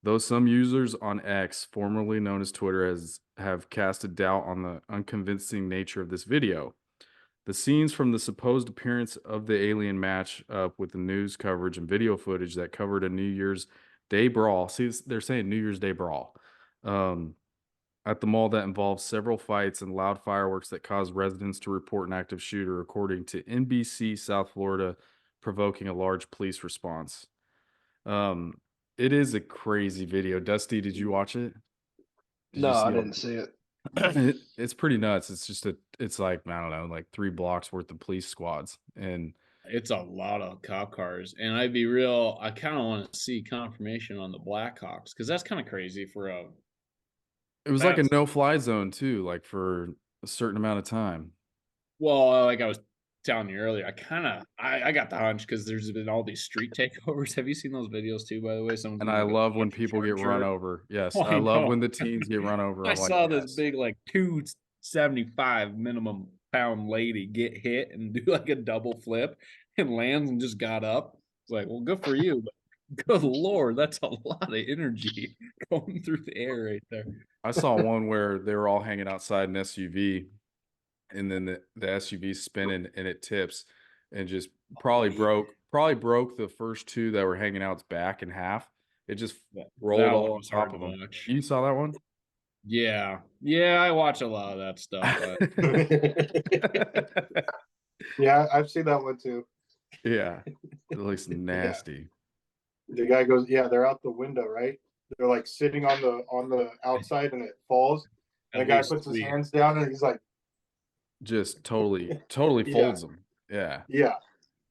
Though some users on X, formerly known as Twitter, have casted doubt on the unconvincing nature of this video. The scenes from the supposed appearance of the alien match up with the news coverage and video footage that covered a New Year's Day brawl. See, they're saying New Year's Day brawl at the mall that involves several fights and loud fireworks that caused residents to report an active shooter, according to NBC South Florida, provoking a large police response. It is a crazy video. Dusty, did you watch it? No, I didn't see it. It's pretty nuts. It's like, I don't know, like 3 blocks worth of police squads, and it's a lot of cop cars. And I'd be real, I kind of want to see confirmation on the Blackhawks because that's kind of crazy for a. It was like a no-fly zone too, like for a certain amount of time. Well, like I was telling you earlier, I got the hunch because there's been all these street takeovers. Have you seen those videos too, by the way? And I love when people get run over. Yes, I love when the teens get run over. I saw this big, like 275 minimum pound lady get hit and do like a double flip and lands and just got up. It's like, well, good for you, but good Lord, that's a lot of energy going through the air right there. I saw one where they were all hanging outside an SUV, and then the SUV spinning and it tips and just probably broke the first 2 that were hanging out's back in half. It just rolled all on top of them. You saw that one? Yeah, I watch a lot of that stuff. Yeah, I've seen that one too. Yeah, it looks nasty. The guy goes, yeah, they're out the window, right? They're like sitting on the outside and it falls. And the guy puts his hands down and he's like, just totally folds them. Yeah. Yeah.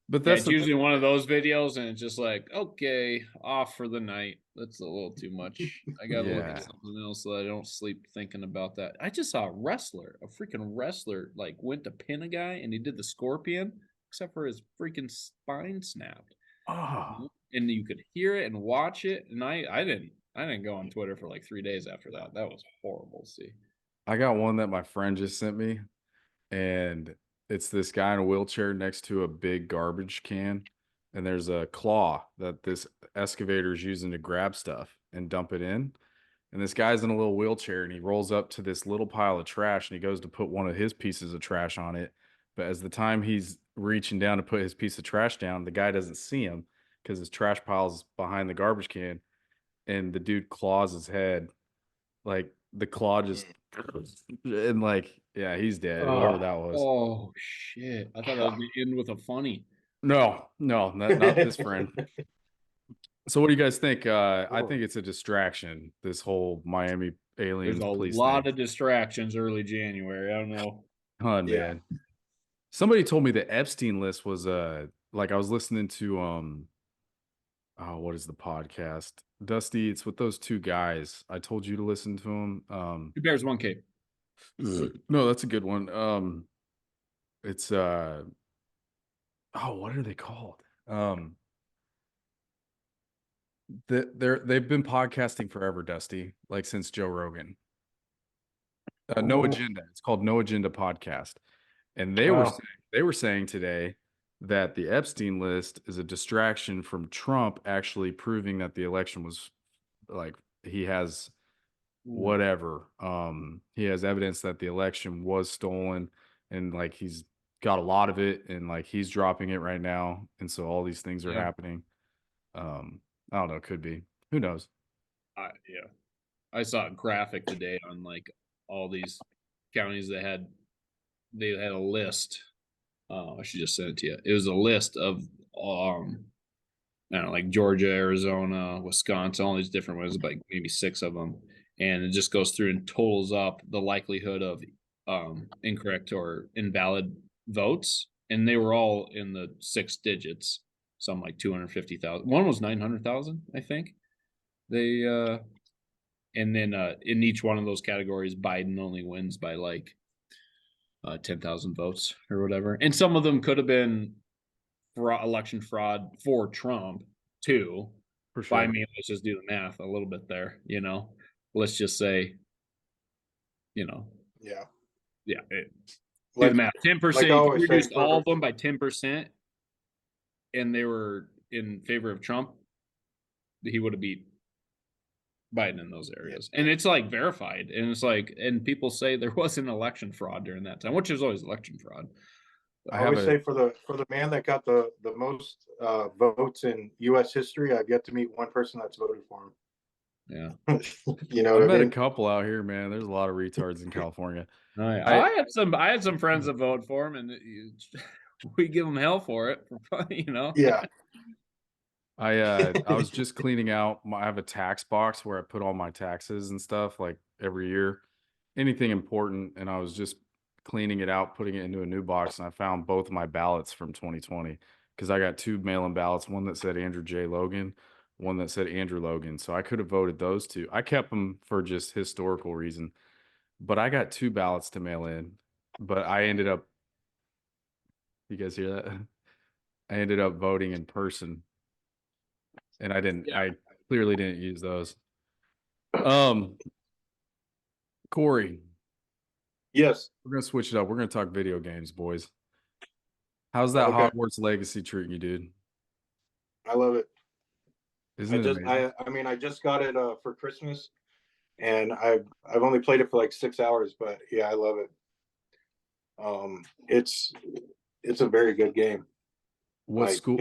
But that's usually one of those videos, and it's just like, okay, off for the night. That's a little too much. I gotta look at something else so I don't sleep thinking about that. I just saw a freaking wrestler, like went to pin a guy, and he did the scorpion, except for his freaking spine snapped. Oh. And you could hear it and watch it, and I didn't go on Twitter for like 3 days after that. That was horrible to see. I got one that my friend just sent me, and it's this guy in a wheelchair next to a big garbage can, and there's a claw that this excavator is using to grab stuff and dump it in. And this guy's in a little wheelchair, and he rolls up to this little pile of trash, and he goes to put one of his pieces of trash on it. But as the time he's reaching down to put his piece of trash down, the guy doesn't see him because his trash pile's behind the garbage can, and the dude claws his head. Like, the claw just and like, yeah, he's dead. Whatever that was. Oh shit! I thought that would be in with a funny. No, not this friend. So, what do you guys think? I think it's a distraction. This whole Miami aliens. There's a lot of distractions early January. I don't know. Oh man! Somebody told me the Epstein list was like I was listening to Oh, what is the podcast? Dusty, it's with those two guys. I told you to listen to them. 2 Bears, 1 Cape. No, that's a good one. It's oh, what are they called? They've been podcasting forever, Dusty, like since Joe Rogan. No Agenda. It's called No Agenda Podcast. And they were saying today that the Epstein list is a distraction from Trump actually proving that the election was like he has whatever. He has evidence that the election was stolen and like he's got a lot of it and like he's dropping it right now. And so all these things are happening. I don't know, could be. Who knows? Yeah. I saw a graphic today on like all these counties that had a list. I should just send it to you. It was a list of I don't know, like Georgia, Arizona, Wisconsin, all these different ones, like maybe 6 of them. And it just goes through and totals up the likelihood of incorrect or invalid votes. And they were all in the 6 digits, some like 250,000. One was 900,000, I think. They and then in each one of those categories, Biden only wins by like 10,000 votes or whatever. And some of them could have been election fraud for Trump too. For sure. I mean, let's just do the math a little bit there, let's just say, Yeah. do the math. 10%, reduced all of them by 10%, and they were in favor of Trump, he would have beat Biden in those areas. And it's like verified. And it's like, and people say there was an election fraud during that time, which is always election fraud. I always say for the man that got the most votes in U.S. history, I've yet to meet one person that's voted for him. Yeah. I've met a couple out here, man. There's a lot of retards in California. I had some friends that voted for him, and we give them hell for it. Yeah. I was just cleaning out I have a tax box where I put all my taxes and stuff like every year, anything important, and I was just cleaning it out, putting it into a new box, and I found both of my ballots from 2020 because I got 2 mail-in ballots, one that said Andrew J. Logan, one that said Andrew Logan. So I could have voted those 2. I kept them for just historical reason, but I got 2 ballots to mail in. But I ended up, you guys hear that? I ended up voting in person, and I clearly didn't use those. Korey. Yes. We're going to switch it up. We're going to talk video games, boys. How's that Hogwarts Legacy treating you, dude? I love it. Isn't it amazing? I mean, I just got it for Christmas, and I've only played it for like 6 hours, but yeah, I love it. It's a very good game. What school?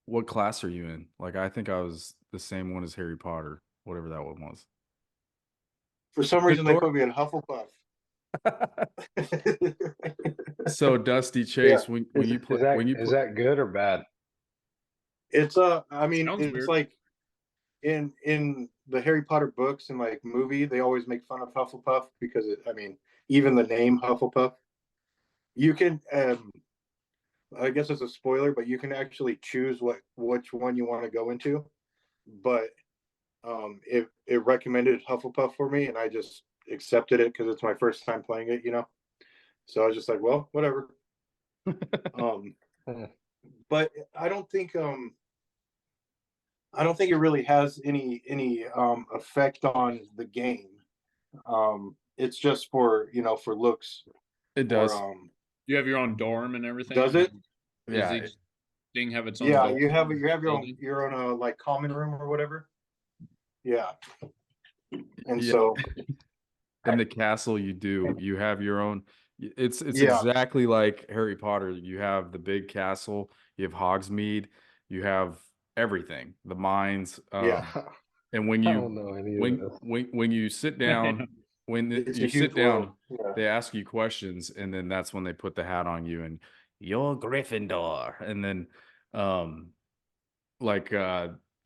What class are you in? Like, I think I was the same one as Harry Potter, whatever that one was. For some reason, they put me in Hufflepuff. So Dusty Chase, when you play, is that good or bad? It's I mean, Sounds it's weird. like in the Harry Potter books and like movie, they always make fun of Hufflepuff because even the name Hufflepuff, you can I guess it's a spoiler, but you can actually choose which one you want to go into. But it recommended Hufflepuff for me, and I just accepted it because it's my first time playing it, So I was just like, well, whatever. But I don't think it really has any effect on the game. It's just for looks. It does. You have your own dorm and everything. Does it? Yeah. Does each thing have its own? Yeah, dorm? you have your own like common room or whatever. Yeah. And so in the castle you have your own. It's exactly like Harry Potter. You have the big castle, you have Hogsmeade, you have everything, the mines. And when you when you sit down, they ask you questions, and then that's when they put the hat on you and you're Gryffindor, and then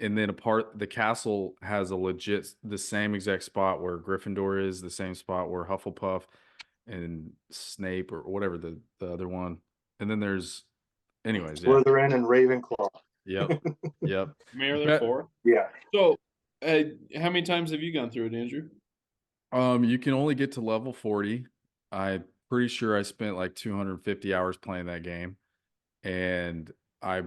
and then the castle has the same exact spot where Gryffindor is, the same spot where Hufflepuff and Snape or whatever the other one. And then there's anyways. Slytherin and Ravenclaw. Yep. Yep. Mayor there 4. Yeah. So, how many times have you gone through it, Andrew? You can only get to level 40. I'm pretty sure I spent like 250 hours playing that game, and I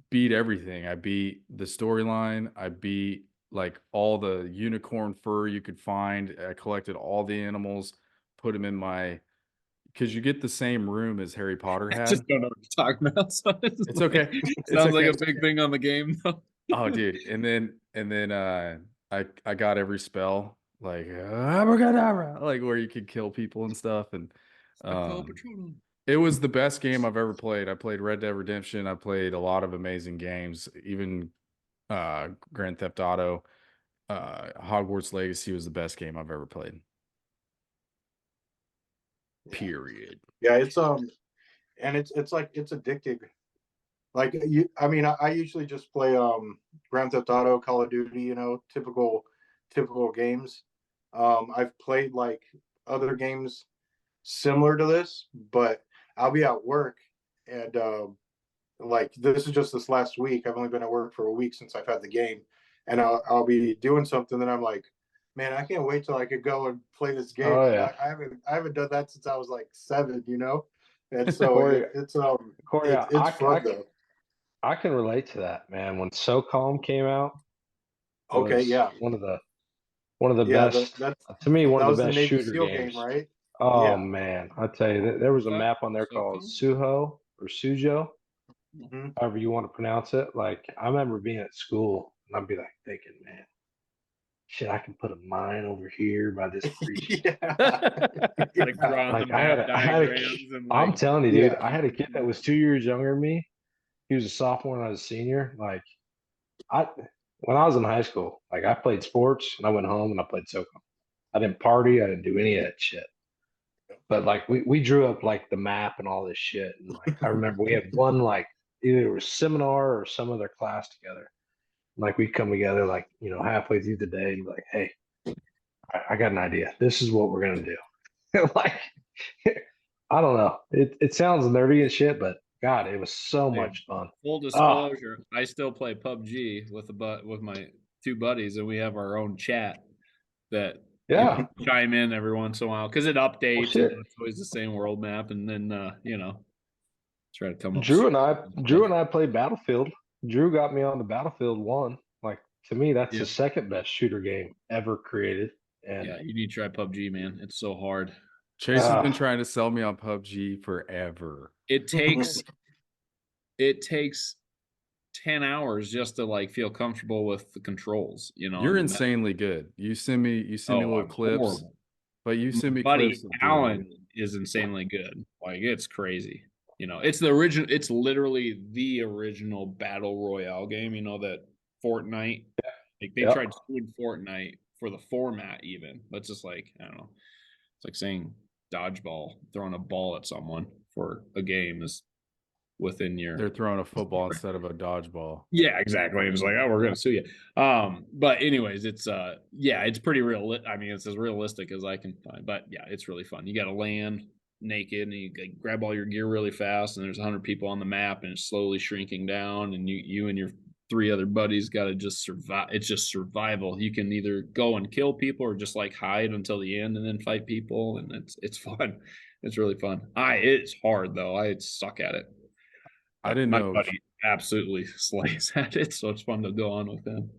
beat everything. I beat the storyline. I beat like all the unicorn fur you could find. I collected all the animals, put them in my, because you get the same room as Harry Potter I had. just don't know what you're talking about. So It's okay. It's Sounds like okay. a big thing on the game, though. Oh, dude. And then I got every spell like abracadabra, like where you could kill people and stuff. And it was the best game I've ever played. I played Red Dead Redemption. I played a lot of amazing games, even Grand Theft Auto. Hogwarts Legacy was the best game I've ever played. Period. Yeah, it's and it's like it's addicting. Like I usually just play Grand Theft Auto, Call of Duty, you know, typical games. I've played like other games similar to this, but I'll be at work and like this is just this last week. I've only been at work for a week since I've had the game, and I'll be doing something that I'm like, man, I can't wait till I could go and play this game. Oh, yeah. I haven't done that since I was like 7, you know, and so Corey, it's fun though. I can relate to that, man. When SOCOM came out, okay, yeah, one of the best to me, one of the best shooter games, right? Oh yeah. man, I tell you, there was a map on there called Suho or Sujo, however you want to pronounce it. Like I remember being at school and I'd be like thinking, man, shit, I can put a mine over here by this breach. I'm telling you, dude, I had a kid that was 2 years younger than me. He was a sophomore and I was a senior. Like when I was in high school, like I played sports and I went home and I played SOCOM. I didn't party. I didn't do any of that shit. But like we drew up like the map and all this shit. And like I remember we had one like either it was seminar or some other class together. Like we'd come together like, you know, halfway through the day and be like, hey, I got an idea. This is what we're gonna do. Like I don't know. It sounds nerdy and shit, but God, it was so much fun. Full disclosure, I still play PUBG with my 2 buddies, and we have our own chat that chime in every once in a while because it updates. And it's always the same world map, and then you know, try to come up. Drew and I played Battlefield. Drew got me on the Battlefield 1. Like to me, that's the second best shooter game ever created. And yeah, you need to try PUBG, man. It's so hard. Chase has been trying to sell me on PUBG forever. It takes 10 hours just to like feel comfortable with the controls, you know. You're insanely good. You send me little clips, horrible. But you send me Buddy clips. Allen is insanely good. Like it's crazy. You know, it's the original. It's literally the original battle royale game. You know that Fortnite. Like they tried doing Fortnite for the format, even. But it's just like I don't know. It's like saying dodgeball, throwing a ball at someone for a game is within your. They're throwing a football instead of a dodgeball. Yeah, exactly. It was like, oh, we're gonna sue you. But anyways, it's it's pretty real. I mean, it's as realistic as I can find. But yeah, it's really fun. You got to land naked and you grab all your gear really fast, and there's 100 people on the map, and it's slowly shrinking down, and you and your 3 other buddies got to just survive. It's just survival. You can either go and kill people or just like hide until the end and then fight people, and it's fun. It's really fun. It's hard though. I suck at it. I didn't know. My buddy absolutely slays at it, so it's fun to go on with him.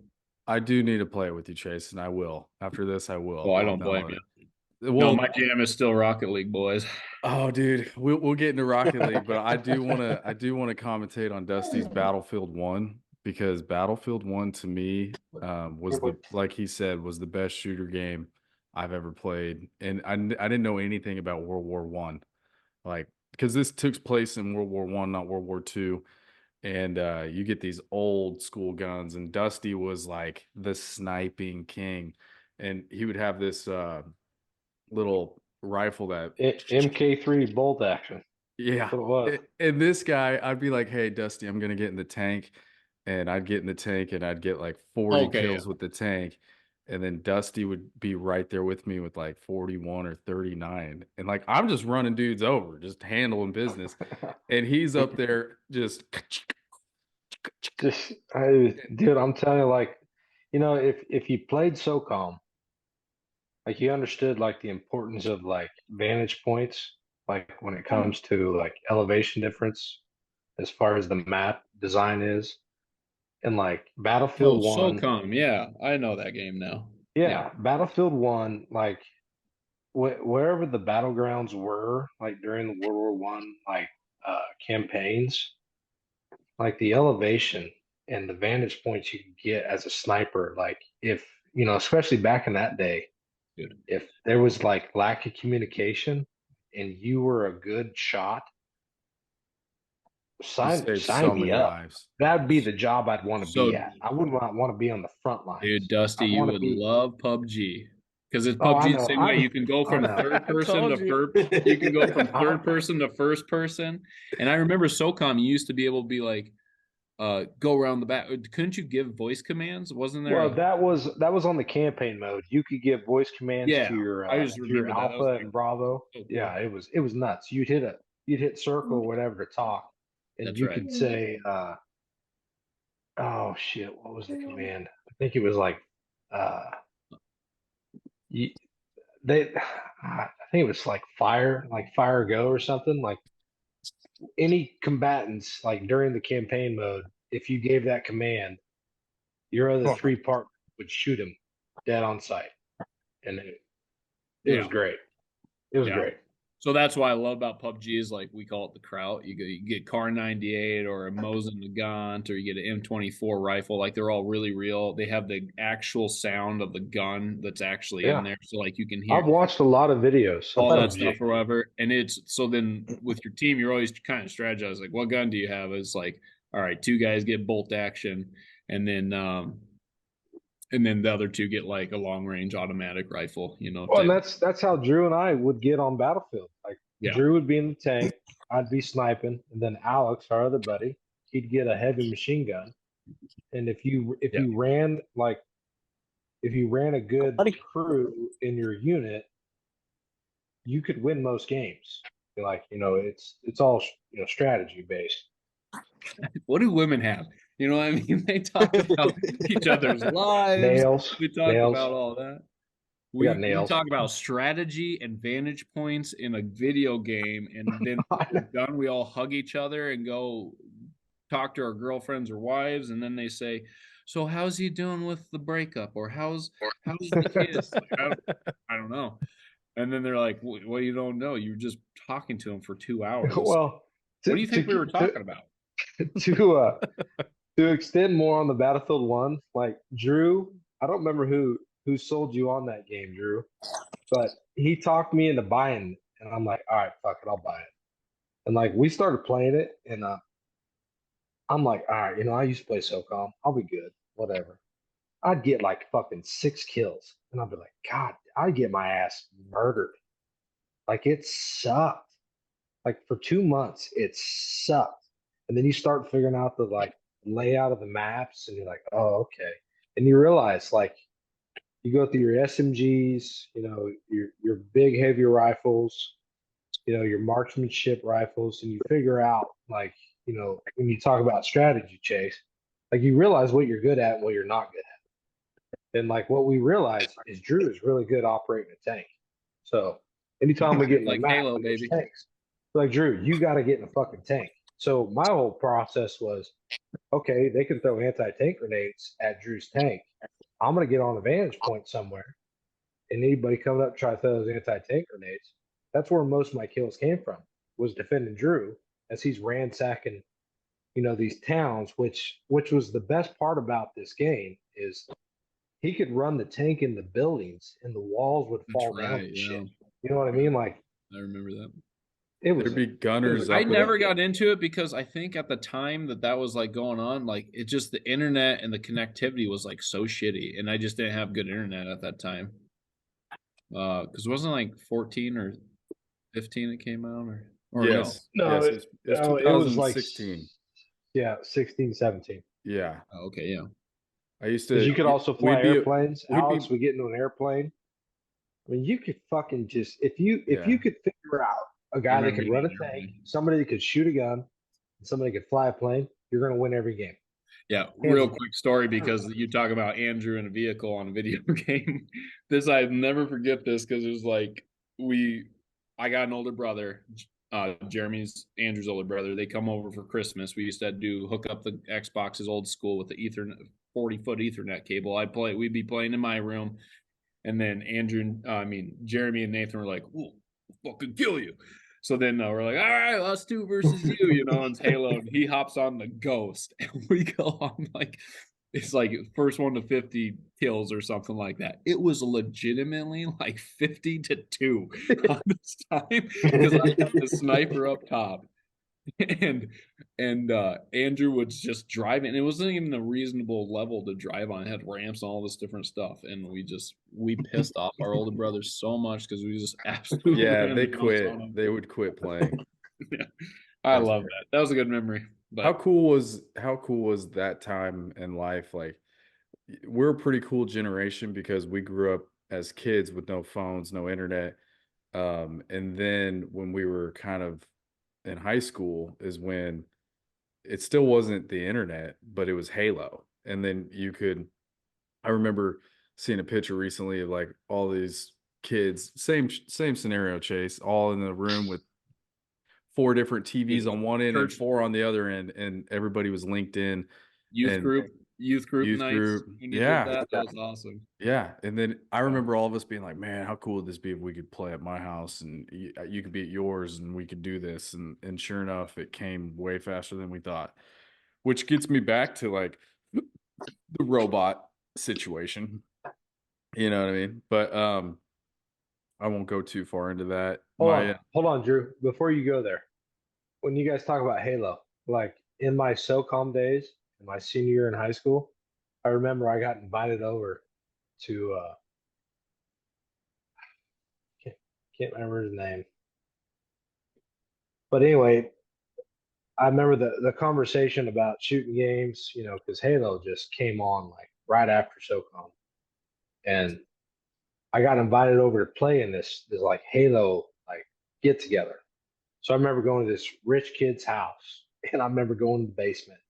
I do need to play it with you, Chase, and I will. After this, I will. Well, I don't blame you. Well, no, my jam is still Rocket League, boys. Oh, dude, we'll get into Rocket League, but I do want to commentate on Dusty's Battlefield 1. Because Battlefield 1 to me was like he said, was the best shooter game I've ever played. And I didn't know anything about World War I. Like, because this took place in World War I, not World War II. And you get these old school guns. And Dusty was like the sniping king. And he would have this little rifle that MK3 bolt action. Yeah. And this guy, I'd be like, hey, Dusty, I'm going to get in the tank. And I'd get in the tank and I'd get like 40 kills with the tank. And then Dusty would be right there with me with like 41 or 39. And like, I'm just running dudes over, just handling business. And he's up there just Dude, I'm telling you, like, you know, if you played SOCOM, like you understood like the importance of like vantage points, like when it comes to like elevation difference as far as the map design is. And like Battlefield 1, SOCOM, yeah, I know that game now. yeah, Battlefield 1, like wherever the battlegrounds were, like during the World War I, like campaigns, like the elevation and the vantage points you could get as a sniper, like if you know, especially back in that day, Dude. if there was like lack of communication and you were a good shot, sign so me many up. lives. That'd be the job I'd want to So- be at. I wouldn't want to be on the front line. Dude, Dusty, you would love PUBG. Because it's Oh, I PUBG know, the same I way. know, You can go I from know. third person told to you. first. You can go from third person to first person. And I remember SOCOM, you used to be able to be like, go around the back. Couldn't you give voice commands? Wasn't there? Well, that was on the campaign mode. You could give voice commands Yeah, to your I just to your remember that. I was Alpha like, and Bravo. so cool. Yeah, it was nuts. You'd hit circle or whatever to talk, and That's you right. could say, oh shit, what was the command? I think it was like, you, I think it was like fire go or something. Like any combatants, like during the campaign mode, if you gave that command, your other three partners would shoot him dead on sight, and it was great. It was great. So that's why I love about PUBG is like we call it the Kraut. You get Car 98 or a Mosin Nagant or you get an M24 rifle. Like they're all really real. They have the actual sound of the gun that's actually in there. So like you can hear. I've watched a lot of videos. All that stuff or whatever. And it's so then with your team, you're always kind of strategize like, what gun do you have? It's like, all right, 2 guys get bolt action, and then the other 2 get like a long range automatic rifle, you know. Well, and that's how Drew and I would get on Battlefield. Like Drew would be in the tank, I'd be sniping, and then Alex, our other buddy, he'd get a heavy machine gun. And if you ran a good crew in your unit, you could win most games. Like, you know, it's all, you know, strategy based. What do women have? You know what I mean? They talk about each other's lives. Nails. We talk about all that. We nails. talk about strategy and vantage points in a video game, and then when we're done, we all hug each other and go talk to our girlfriends or wives, and then they say, "So how's he doing with the breakup?" or "How's the kids?" Like, I don't know. And then they're like, "Well, you don't know. You were just talking to him for 2 hours." Well, what do you think we were talking about? To extend more on the Battlefield 1, like Drew, I don't remember who sold you on that game, Drew, but he talked me into buying it, and I'm like, all right, fuck it, I'll buy it. And like we started playing it, and I'm like, all right, you know, I used to play SOCOM, I'll be good, whatever. I'd get like fucking 6 kills, and I'd be like, God, I'd get my ass murdered. Like it sucked. Like for 2 months, it sucked. And then you start figuring out the like layout of the maps, and you're like, oh, okay. And you realize like you go through your SMGs, you know, your big heavy rifles, you know, your marksmanship rifles, and you figure out like, you know, when you talk about strategy, Chase, like you realize what you're good at and what you're not good at. And like what we realized is Drew is really good operating a tank. So anytime we get in like the map, Halo, baby. Tanks, like Drew, you got to get in a fucking tank. So my whole process was, okay, they can throw anti-tank grenades at Drew's tank. I'm going to get on a vantage point somewhere, and anybody coming up to try to throw those anti-tank grenades, that's where most of my kills came from, was defending Drew as he's ransacking, you know, these towns, which was the best part about this game is he could run the tank in the buildings and the walls would fall down and shit. You know what I mean? Like, I remember that. It was, there'd be gunners. I never got into it because I think at the time that was like going on, like it just the internet and the connectivity was like so shitty, and I just didn't have good internet at that time. Because it wasn't like 14 or 15 it came out, or yes, no, yes, it was like 16. Yeah, 16, 17. Yeah. Oh, okay, yeah. I used to. You could also fly airplanes. Alex would get into an airplane. I mean, you could fucking just if you could figure out a guy that could run a tank, somebody that could shoot a gun, and somebody that could fly a plane, you're going to win every game. Yeah, real quick story because you talk about Andrew in a vehicle on a video game. This I'd never forget this because it was like I got an older brother, Jeremy's Andrew's older brother. They come over for Christmas. We used to hook up the Xboxes old school with the Ethernet 40-foot Ethernet cable. We'd be playing in my room, and then Jeremy and Nathan were like, "We'll fucking kill you." So then we're like, all right, us two versus you, and it's Halo. And he hops on the Ghost, and we go on it's like first 1 to 50 kills or something like that. It was legitimately like 50-2 on this time because I had the sniper up top, and Andrew was just driving. It wasn't even a reasonable level to drive on. It had ramps and all this different stuff, and we pissed off our older brothers so much because we just absolutely they quit. They would quit playing. Yeah. I love that. That was a good memory. But how cool was that time in life? Like, we're a pretty cool generation because we grew up as kids with no phones, no internet, and then when we were kind of in high school is when it still wasn't the internet, but it was Halo. And then I remember seeing a picture recently of like all these kids, same scenario, Chase, all in the room with 4 different TVs on one end and 4 on the other end, and everybody was linked in. Youth group nights. Yeah, that was awesome. Yeah, and then I remember all of us being like, "Man, how cool would this be if we could play at my house and you could be at yours and we could do this?" And sure enough, it came way faster than we thought. Which gets me back to like the robot situation. You know what I mean? But I won't go too far into that. Hold on, Drew. Before you go there, when you guys talk about Halo, like in my SOCOM days, in my senior year in high school, I remember I got invited over to can't remember his name. But anyway, I remember the conversation about shooting games, because Halo just came on like right after SOCOM. And I got invited over to play in this like Halo like get together. So I remember going to this rich kid's house, and I remember going to the basement.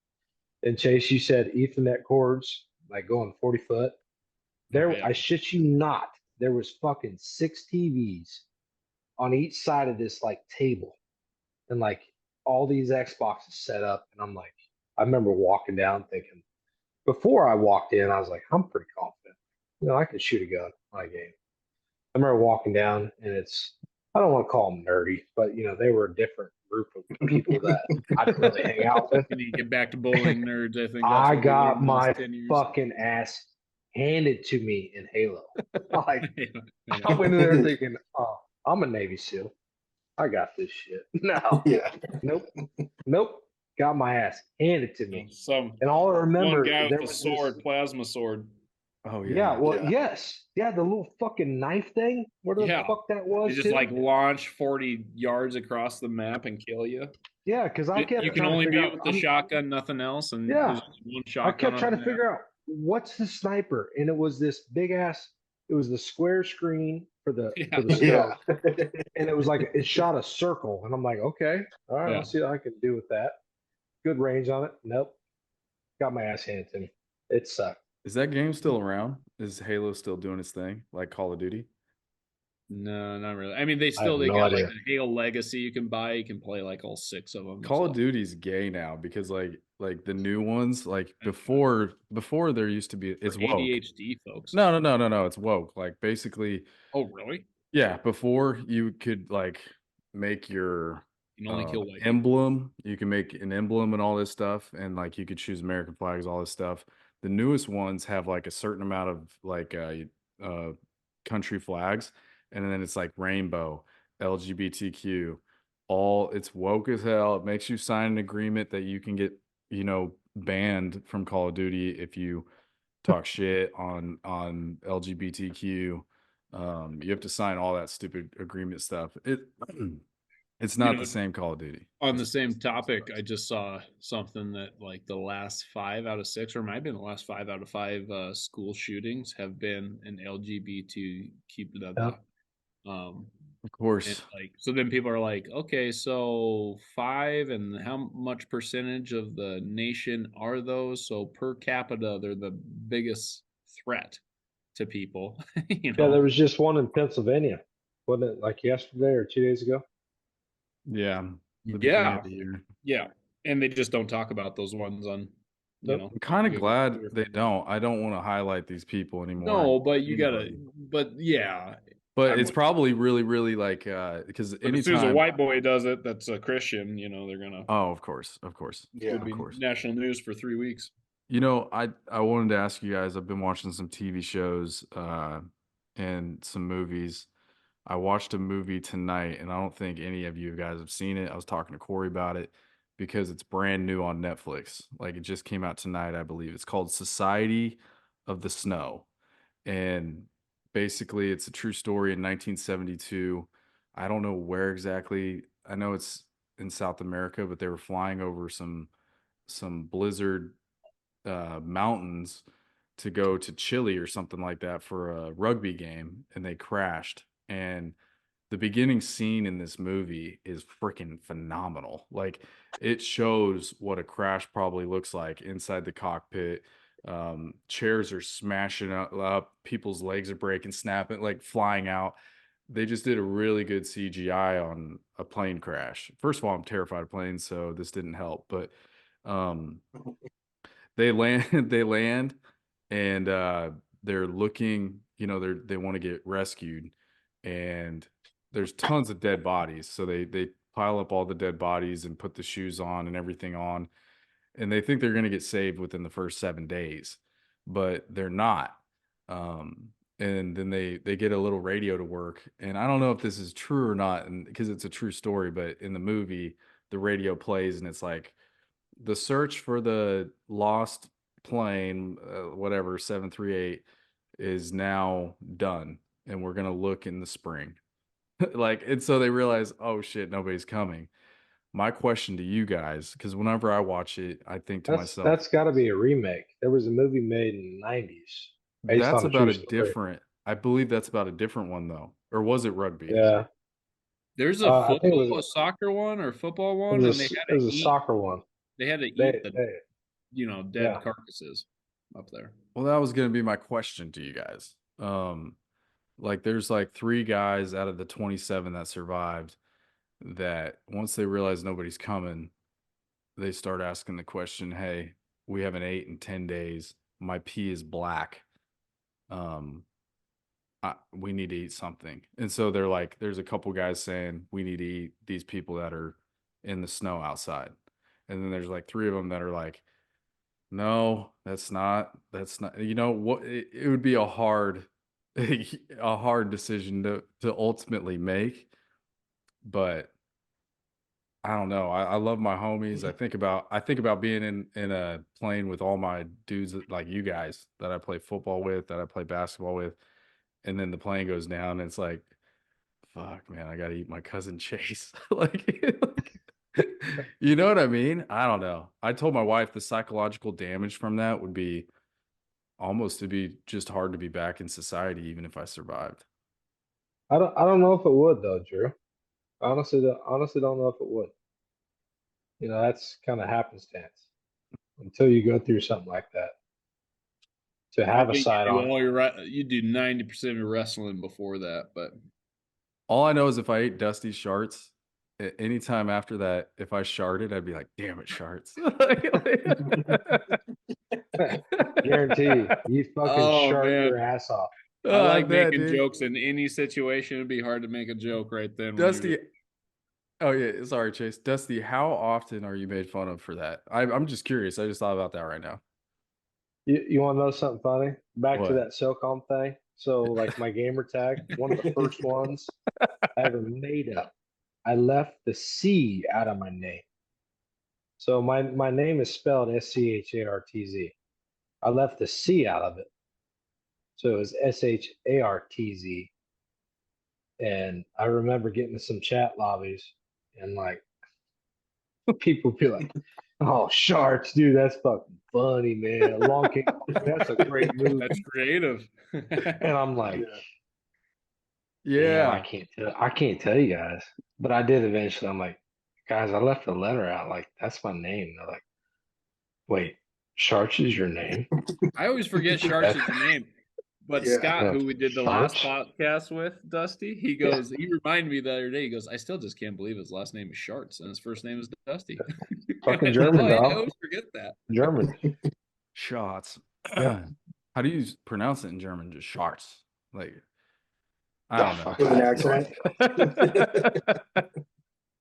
And Chase, you said Ethernet cords like going 40 foot. I shit you not, there was fucking 6 TVs on each side of this like table, and like all these Xboxes set up. And I'm like, I remember walking down thinking, before I walked in, I was like, I'm pretty confident. I could shoot a gun on a game. I remember walking down, and I don't want to call them nerdy, but they were a different group of people that I didn't really hang out with. And you get back to bowling nerds, I think. I got my fucking ass handed to me in Halo. Like, I went in there thinking, oh, I'm a Navy SEAL. I got this shit. No. Yeah. Nope. Got my ass handed to me. And all I remember, one guy with a plasma sword. Oh yeah. Yeah. Well, yes. Yeah, the little fucking knife thing. Where the fuck that was? You just like launch 40 yards across the map and kill you. Yeah, because I kept. You can only be with the shotgun, nothing else, and there's one shotgun. I kept trying to figure out what's the sniper, and it was this big ass. It was the square screen for the scope, and it was like it shot a circle, and I'm like, okay, all right, let's see what I can do with that. Good range on it. Nope, got my ass handed to me. It sucked. Is that game still around? Is Halo still doing its thing, like Call of Duty? No, not really. I mean, they got like a Halo Legacy you can buy. You can play like all 6 of them. Call of Duty's gay now because like the new ones, like before there used to be it's woke. ADHD folks. No, it's woke. Like basically. Oh really? Yeah, before you could like make your emblem. You can make an emblem and all this stuff, and like you could choose American flags, all this stuff. The newest ones have like a certain amount of like country flags, and then it's like rainbow, LGBTQ, it's woke as hell. It makes you sign an agreement that you can get, banned from Call of Duty if you talk shit on LGBTQ. You have to sign all that stupid agreement stuff. It's not the same Call of Duty. On the same topic, I just saw something that like the last 5 out of 6, or might have been the last 5 out of 5 school shootings have been an LGBTQ. Of course. And like, so then people are like, okay, so 5, and how much percentage of the nation are those? So per capita, they're the biggest threat to people. You know? Yeah, there was just one in Pennsylvania, wasn't it? Like yesterday or 2 days ago. Yeah. The beginning of the year. Yeah. And they just don't talk about those ones on, you know. I'm kind of glad they don't. I don't want to highlight these people anymore. No, but you gotta, but yeah. But it's probably really, really like, because But as soon as a white boy does it, that's a Christian, you know, they're gonna. Oh, of course. Yeah, it'll be national news for 3 weeks. You know, I wanted to ask you guys, I've been watching some TV shows and some movies. I watched a movie tonight, and I don't think any of you guys have seen it. I was talking to Korey about it because it's brand new on Netflix. Like, it just came out tonight, I believe. It's called Society of the Snow. And basically, it's a true story in 1972. I don't know where exactly. I know it's in South America, but they were flying over some blizzard mountains to go to Chile or something like that for a rugby game, and they crashed. And the beginning scene in this movie is freaking phenomenal. Like, it shows what a crash probably looks like inside the cockpit. Chairs are smashing up, people's legs are breaking, snapping, like flying out. They just did a really good CGI on a plane crash. First of all, I'm terrified of planes, so this didn't help. But they land and they're looking, you know, they want to get rescued, and there's tons of dead bodies. So they pile up all the dead bodies and put the shoes on and everything on, and they think they're going to get saved within the first 7 days, but they're not. And then they get a little radio to work, and I don't know if this is true or not, and because it's a true story, but in the movie the radio plays and it's like, the search for the lost plane, whatever, 738, is now done, and we're going to look in the spring. Like, and so they realize, oh shit, nobody's coming. My question to you guys, because whenever I watch it, I think to myself, that's got to be a remake. There was a movie made in the 90s. That's about a different, I believe that's about a different one though. Or was it rugby? Yeah. There's a football, a soccer one, or football one. It was a soccer one. They had to eat the dead carcasses up there. Well, that was going to be my question to you guys. Like, there's like 3 guys out of the 27 that survived that once they realize nobody's coming, they start asking the question, hey, we have an 8 and 10 days. My pee is black. We need to eat something. And so they're like, there's a couple guys saying we need to eat these people that are in the snow outside. And then there's like 3 of them that are like, no, that's not, you know what? It would be a hard decision to ultimately make, but I don't know. I love my homies. I think about being in a plane with all my dudes like you guys that I play football with, that I play basketball with, and then the plane goes down and it's like, fuck, man, I got to eat my cousin Chase. like you know what I mean? I don't know. I told my wife the psychological damage from that would be almost to be just hard to be back in society, even if I survived. I don't know if it would though, Drew. Honestly don't know if it would. You know, that's kind of happenstance until you go through something like that. To have a side on. You do 90% of your wrestling before that, but all I know is if I ate Dusty Schartz, anytime after that, if I sharted, I'd be like, damn it, Schartz. Guarantee you fucking shart your ass off. I like making jokes in any situation. It'd be hard to make a joke right then. Dusty. Oh yeah, sorry, Chase. Dusty, how often are you made fun of for that? I'm just curious. I just thought about that right now. You want to know something funny? Back to that SOCOM thing. So, like, my gamer tag, one of the first ones I ever made up, I left the C out of my name. So my name is spelled SCHARTZ. I left the C out of it. So it was SHARTZ. And I remember getting to some chat lobbies and like people be like, oh, Schartz, dude, that's fucking funny, man. Long King, that's a great movie. That's creative. And I'm like, Yeah. I can't tell you guys, but I did eventually. I'm like, guys, I left a letter out. Like, that's my name. They're like, wait, Schartz is your name? I always forget Schartz's name. But Yeah. Scott, who we did the last Schartz? podcast with, Dusty, he goes, he reminded me the other day, he goes, I still just can't believe his last name is Schartz and his first name is Dusty. Fucking German, I dog. always forget that. German. Shots. Yeah. How do you pronounce it in German? Just Schartz. Like, I don't know. With an accent.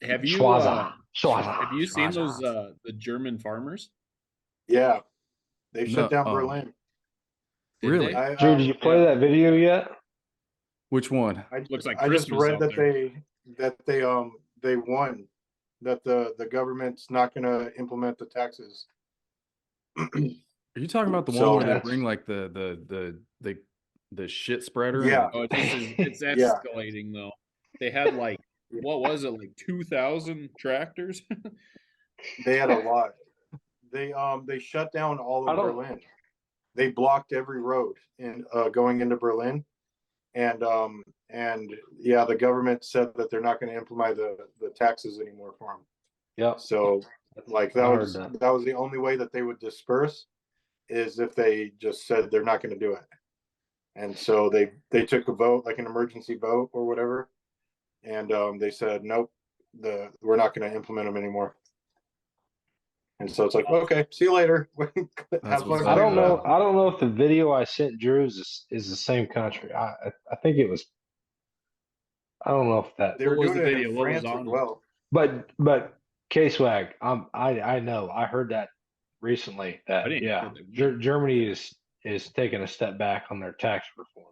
Have you Schwaza. have you seen those the German farmers? Yeah. They shut No, down Berlin. Did Really? they? Drew, did you play that video yet? Which one? Looks like I just Christmas read out that there. they won. That the government's not going to implement the taxes. Are you talking about the one So where they that's- bring like the shit spreader? and, Yeah. like, Oh, it's escalating though. They had like what was it, like 2,000 tractors? They had a lot. They shut down all of Berlin. They blocked every road in going into Berlin, and yeah, the government said that they're not going to implement the taxes anymore for them. Yeah. So like that I was heard that. that was the only way that they would disperse, is if they just said they're not going to do it. And so they took a vote, like an emergency vote or whatever, and they said nope, we're not going to implement them anymore. And so it's like, okay, see you later. Have fun. I don't know if the video I sent Drew is the same country. I think it was. I don't know if that. They were What was doing the it video? in What was France as on it? well. But K-Swag, I know. I heard that recently. I That didn't yeah, hear Germany is taking a step back on their tax reform.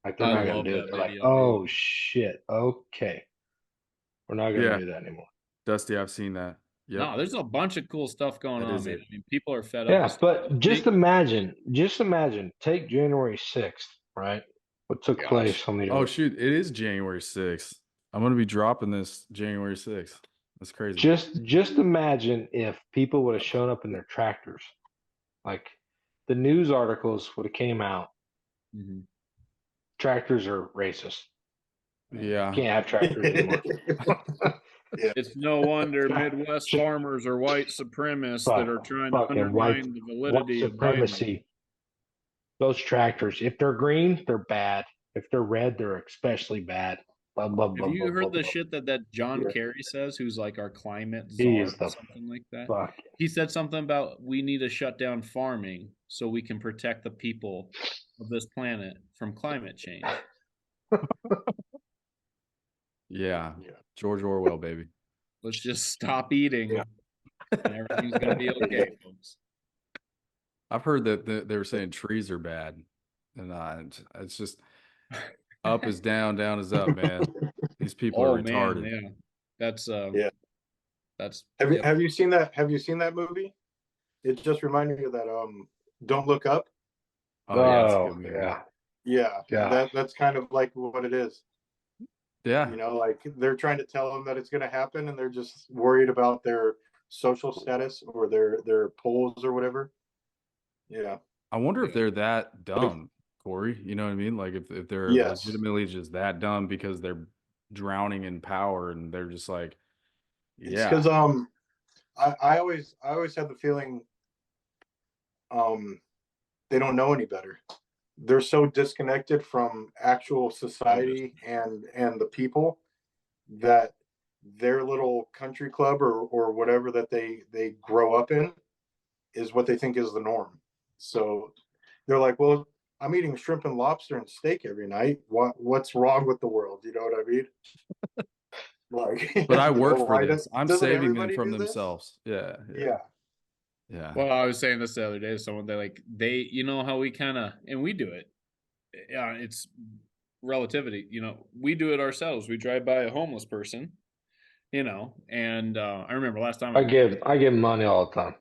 Like they're I not going love to do that it. They're like, video, oh shit, okay, we're not going to Yeah. do that anymore. Dusty, I've seen that. Yep. No, there's a bunch of cool stuff going That on, is man. it. I mean, people are fed up. Yeah, with stuff. but just imagine, take January 6th, right? What took place on the Oh earth. shoot, it is January 6th. I'm gonna be dropping this January 6th. That's crazy. Just imagine if people would have shown up in their tractors. Like the news articles would have came out. Mhm. Tractors are racist. Yeah. Can't have tractors anymore. It's no wonder Midwest farmers are white supremacists that are trying to Fucking white undermine the validity of Biden. supremacy. Those tractors, if they're green, they're bad. If they're red, they're especially bad. Blah, blah, blah, Have you blah, heard blah, the blah. shit that John Kerry says, who's like our climate He czar is or the something like that? fuck. He said something about we need to shut down farming so we can protect the people of this planet from climate change. Yeah. George Orwell, baby. Let's just stop eating and everything's going to be okay, folks. I've heard that they were saying trees are bad, and it's just up is down, down is up, man. These people are retarded. Man, yeah. That's that's Have you seen that? Have you seen that movie? It just reminded me of that. Don't Look Up. Oh, yeah, it's a good movie. Yeah. That's kind of like what it is. Yeah. You know, like they're trying to tell them that it's going to happen, and they're just worried about their social status or their polls or whatever. Yeah. I wonder if they're that dumb, Corey. You know what I mean? Like if they're Yes. legitimately just that dumb because they're drowning in power and they're just like, yeah. Because I always have the feeling they don't know any better. They're so disconnected from actual society and the people that their little country club or whatever that they grow up in is what they think is the norm. So they're like, well, I'm eating shrimp and lobster and steak every night. What's wrong with the world? You know what I mean? Like, But I work you know, for this. I'm doesn't saving them everybody from do this? themselves. Yeah. Yeah. Well, I was saying this the other day to someone. They you know how we kind of, and we do it. Yeah, it's relativity. You know, we do it ourselves. We drive by a homeless person, you know, and I remember last time I give money all the time.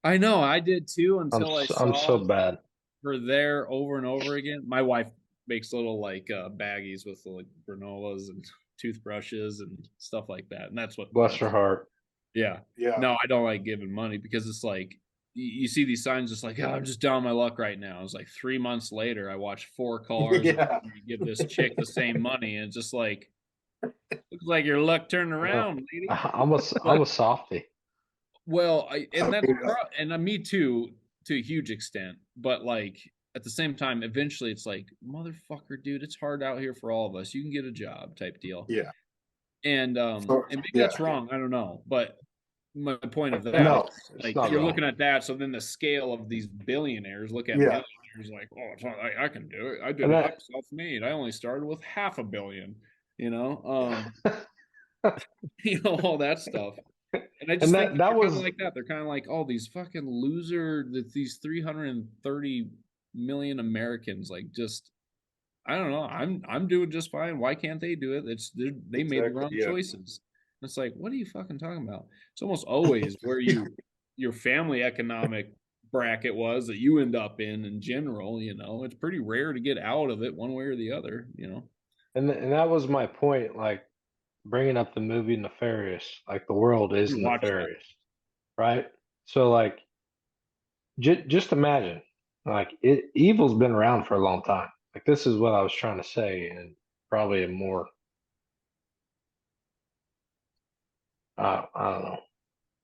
I know I did too until I saw I'm so bad. her there over and over again. My wife makes little like baggies with like granolas and toothbrushes and stuff like that, and that's what. Bless her heart. Yeah. Yeah. No, I don't like giving money because it's like you see these signs just like, oh, I'm just down on my luck right now. It was like 3 months later, I watched 4 cars. Yeah. And you give this chick the same money, and it's just like, looks like your luck turned around, lady. I'm a softie. Well, me too, to a huge extent. But like at the same time, eventually it's like, motherfucker, dude, it's hard out here for all of us. You can get a job, type deal. Yeah. And maybe that's wrong. I don't know, but my point of that, No, like you're wrong. looking at that. So then the scale of these billionaires look at millionaires like, oh, it's not, I can do it. I did it. I'm self-made. I only started with $500 million. You know, all that stuff. And I just think that was like that. They're kind of like, oh, these fucking loser, these 330 million Americans, like just. I don't know. I'm doing just fine. Why can't they do it? They made the wrong choices. It's like, what are you fucking talking about? It's almost always where your family economic bracket was that you end up in general. You know, it's pretty rare to get out of it one way or the other. You know, and that was my point. Like bringing up the movie Nefarious. Like the world is nefarious, right? So like, just imagine, like evil's been around for a long time. Like this is what I was trying to say, and probably a more, I don't know,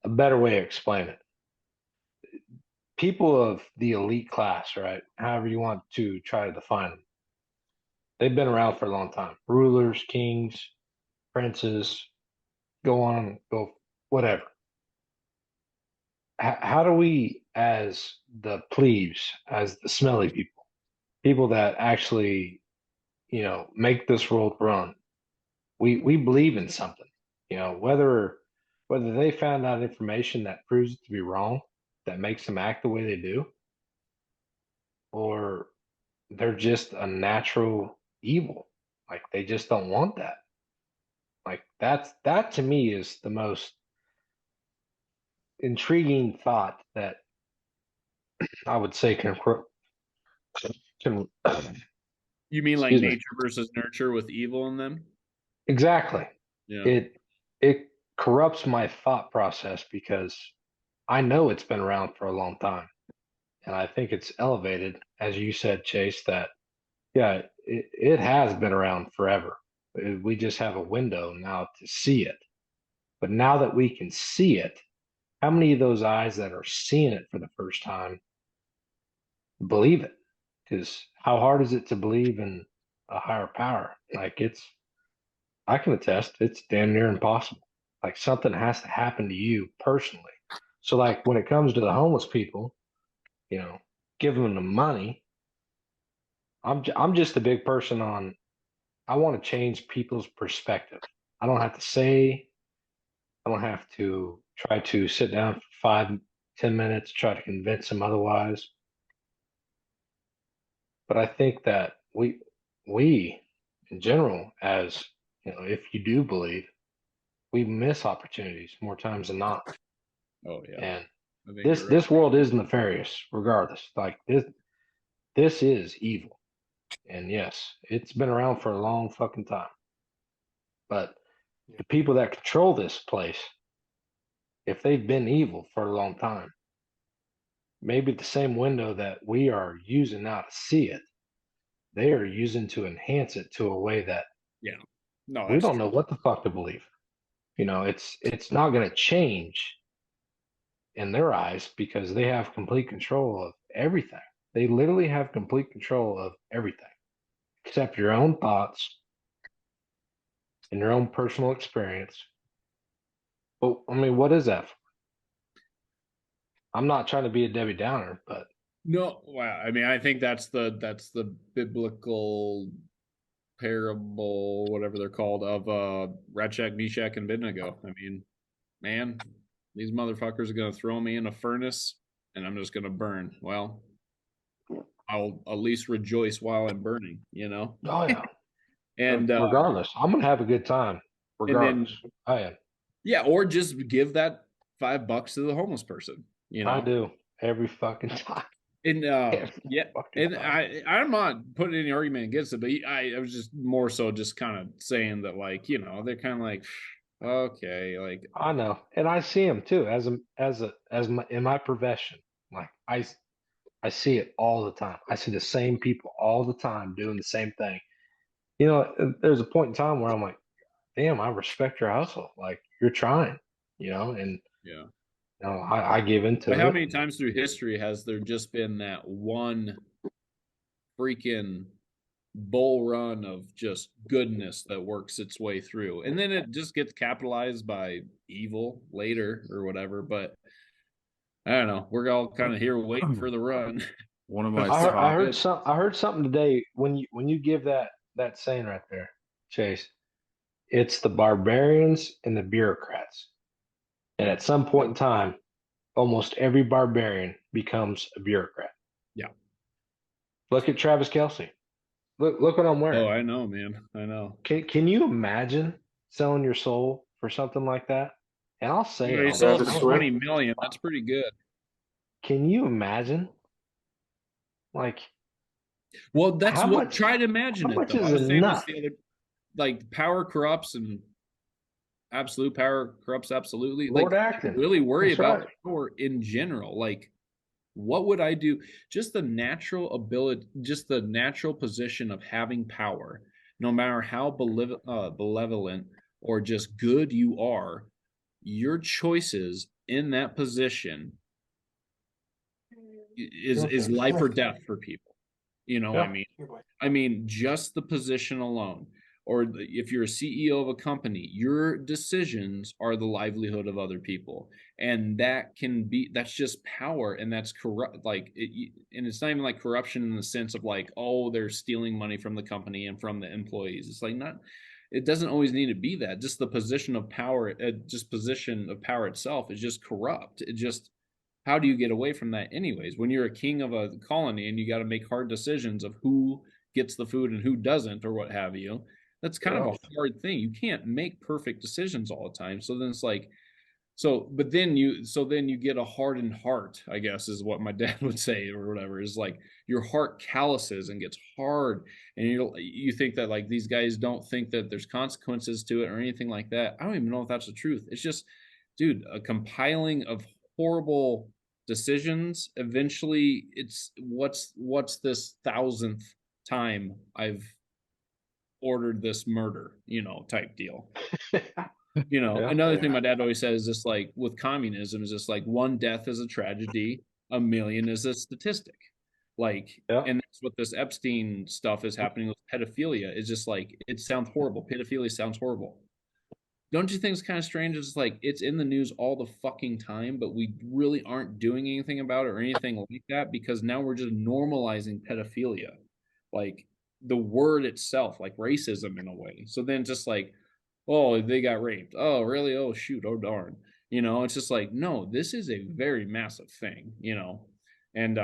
a better way to explain it. People of the elite class, right? However you want to try to define them, they've been around for a long time. Rulers, kings, princes, go whatever. How do we, as the plebes, as the smelly people that actually, make this world run, we believe in something, whether they found out information that proves it to be wrong, that makes them act the way they do, or they're just a natural evil, like they just don't want that. Like that to me is the most intriguing thought that I would say can you mean like nature versus nurture with evil in them? Exactly. Yeah. It corrupts my thought process because I know it's been around for a long time. And I think it's elevated, as you said, Chase, that it has been around forever. We just have a window now to see it. But now that we can see it, how many of those eyes that are seeing it for the first time believe it? Because how hard is it to believe in a higher power? Like I can attest, it's damn near impossible. Like something has to happen to you personally. So like when it comes to the homeless people, giving them the money, I'm just a big person on, I want to change people's perspective. I don't have to try to sit down for 5-10 minutes, try to convince them otherwise. But I think that we in general, as if you do believe, we miss opportunities more times than not. Oh yeah. And this world is nefarious, regardless. Like this is evil. And yes, it's been around for a long fucking time. But the people that control this place, if they've been evil for a long time, maybe the same window that we are using now to see it, they are using to enhance it to a way that we don't know what the fuck to believe. It's not going to change in their eyes because they have complete control of everything. They literally have complete control of everything except your own thoughts and your own personal experience. But I mean, what is that for? I'm not trying to be a Debbie Downer, but no, wow. I mean, I think that's the biblical parable, whatever they're called, of Shadrach, Meshach, and Abednego. I mean, man, these motherfuckers are gonna throw me in a furnace, and I'm just gonna burn. Well, I'll at least rejoice while I'm burning. Oh yeah. And regardless, I'm gonna have a good time. Regardless, I am. Yeah, or just give that $5 to the homeless person. I do every fucking time. And I'm not putting any argument against it, but I was just more so just kind of saying that, like, they're kind of like, okay, like I know, and I see them too as in my profession. Like I see it all the time. I see the same people all the time doing the same thing. You know, there's a point in time where I'm like, damn, I respect your hustle. Like you're trying, and Yeah. I give into But it. how many times through history has there just been that one freaking bull run of just goodness that works its way through, and then it just gets capitalized by evil later or whatever? But I don't know. We're all kind of here waiting for the run. One of my I heard something today when you give that saying right there, Chase. It's the barbarians and the bureaucrats, and at some point in time, almost every barbarian becomes a bureaucrat. Yeah. Look at Travis Kelce. Look what I'm wearing. Oh, I know, man. I know. Can you imagine selling your soul for something like that? And I'll say he it. sold for 20 million. That's pretty good. Can you imagine? Well, that's what. Try to imagine it. How much Though. I was is saying enough? this the other, like power corrupts and absolute power corrupts absolutely. Lord like acting. Really worry That's about right. power in general. Like, what would I do? Just the natural ability, just the natural position of having power, no matter how benevolent or just good you are, your choices in that position is life or death for people. You know what I mean? I mean, just the position alone. Or if you're a CEO of a company, your decisions are the livelihood of other people. And that's just power. And that's corrupt. And it's not even like corruption in the sense of like, oh, they're stealing money from the company and from the employees. It's like it doesn't always need to be that. Just the position of power, position of power itself is just corrupt. How do you get away from that anyways? When you're a king of a colony and you got to make hard decisions of who gets the food and who doesn't or what have you, that's kind of a hard thing. You can't make perfect decisions all the time. So then it's like, then you get a hardened heart, I guess is what my dad would say or whatever, is like your heart calluses and gets hard. And you think that like these guys don't think that there's consequences to it or anything like that. I don't even know if that's the truth. It's just, dude, a compiling of horrible decisions. Eventually it's what's this 1,000th time I've ordered this murder, type deal. Another thing my dad always says is just like with communism is just like one death is a tragedy, a million is a statistic. And that's what this Epstein stuff is happening with pedophilia. It's just like, it sounds horrible. Pedophilia sounds horrible. Don't you think it's kind of strange? It's like it's in the news all the fucking time, but we really aren't doing anything about it or anything like that because now we're just normalizing pedophilia, like the word itself, like racism in a way. So then just like, oh, they got raped. Oh, really? Oh, shoot. Oh, darn. It's just like, no, this is a very massive thing, and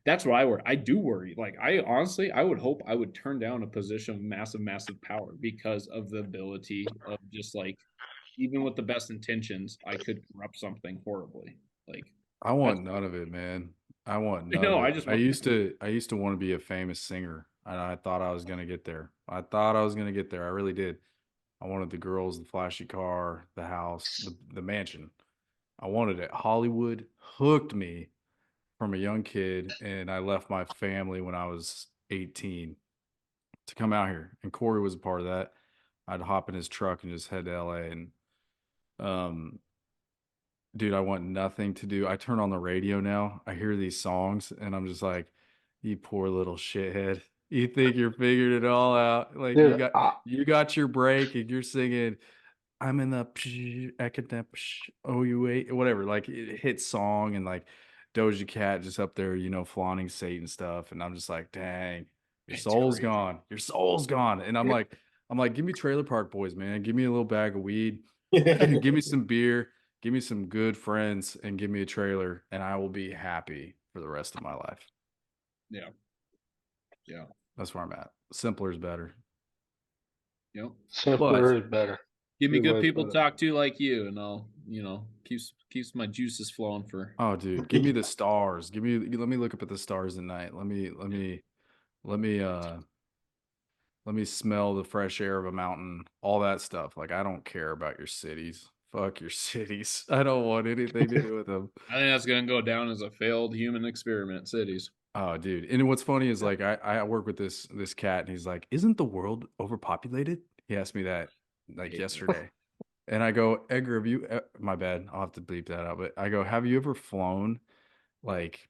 that's what I worry. I do worry. Like, I would hope I would turn down a position of massive power because of the ability of just like, even with the best intentions, I could corrupt something horribly. Like, I want none of it, man. I want none of it. I used to want to be a famous singer. I thought I was going to get there. I really did. I wanted the girls, the flashy car, the house, the mansion. I wanted it. Hollywood hooked me from a young kid, and I left my family when I was 18 to come out here. And Korey was a part of that. I'd hop in his truck and just head to LA. And dude, I want nothing to do. I turn on the radio now. I hear these songs, and I'm just like, you poor little shithead. You think you're figured it all out. Like, dude, you got your break and you're singing, I'm in the OUA, whatever. Like, it hit song and like Doja Cat just up there, flaunting Satan stuff. And I'm just like, dang, your soul's gone. Your soul's gone. And I'm like, give me Trailer Park Boys, man. Give me a little bag of weed. Give me some beer. Give me some good friends and give me a trailer, and I will be happy for the rest of my life. Yeah. Yeah. That's where I'm at. Simpler is better. Yep. Simpler is better. Give me good people to talk to like you, and I'll, keeps my juices flowing for. Oh, dude, give me the stars. Let me look up at the stars at night. Let me smell the fresh air of a mountain, all that stuff. Like, I don't care about your cities. Fuck your cities. I don't want anything to do with them. I think that's gonna go down as a failed human experiment. Cities. Oh, dude. And what's funny is like I work with this cat, and he's like, "Isn't the world overpopulated?" He asked me that like yesterday. And I go, "Edgar, have you my bad, I'll have to bleep that out, but I go, "Have you ever flown like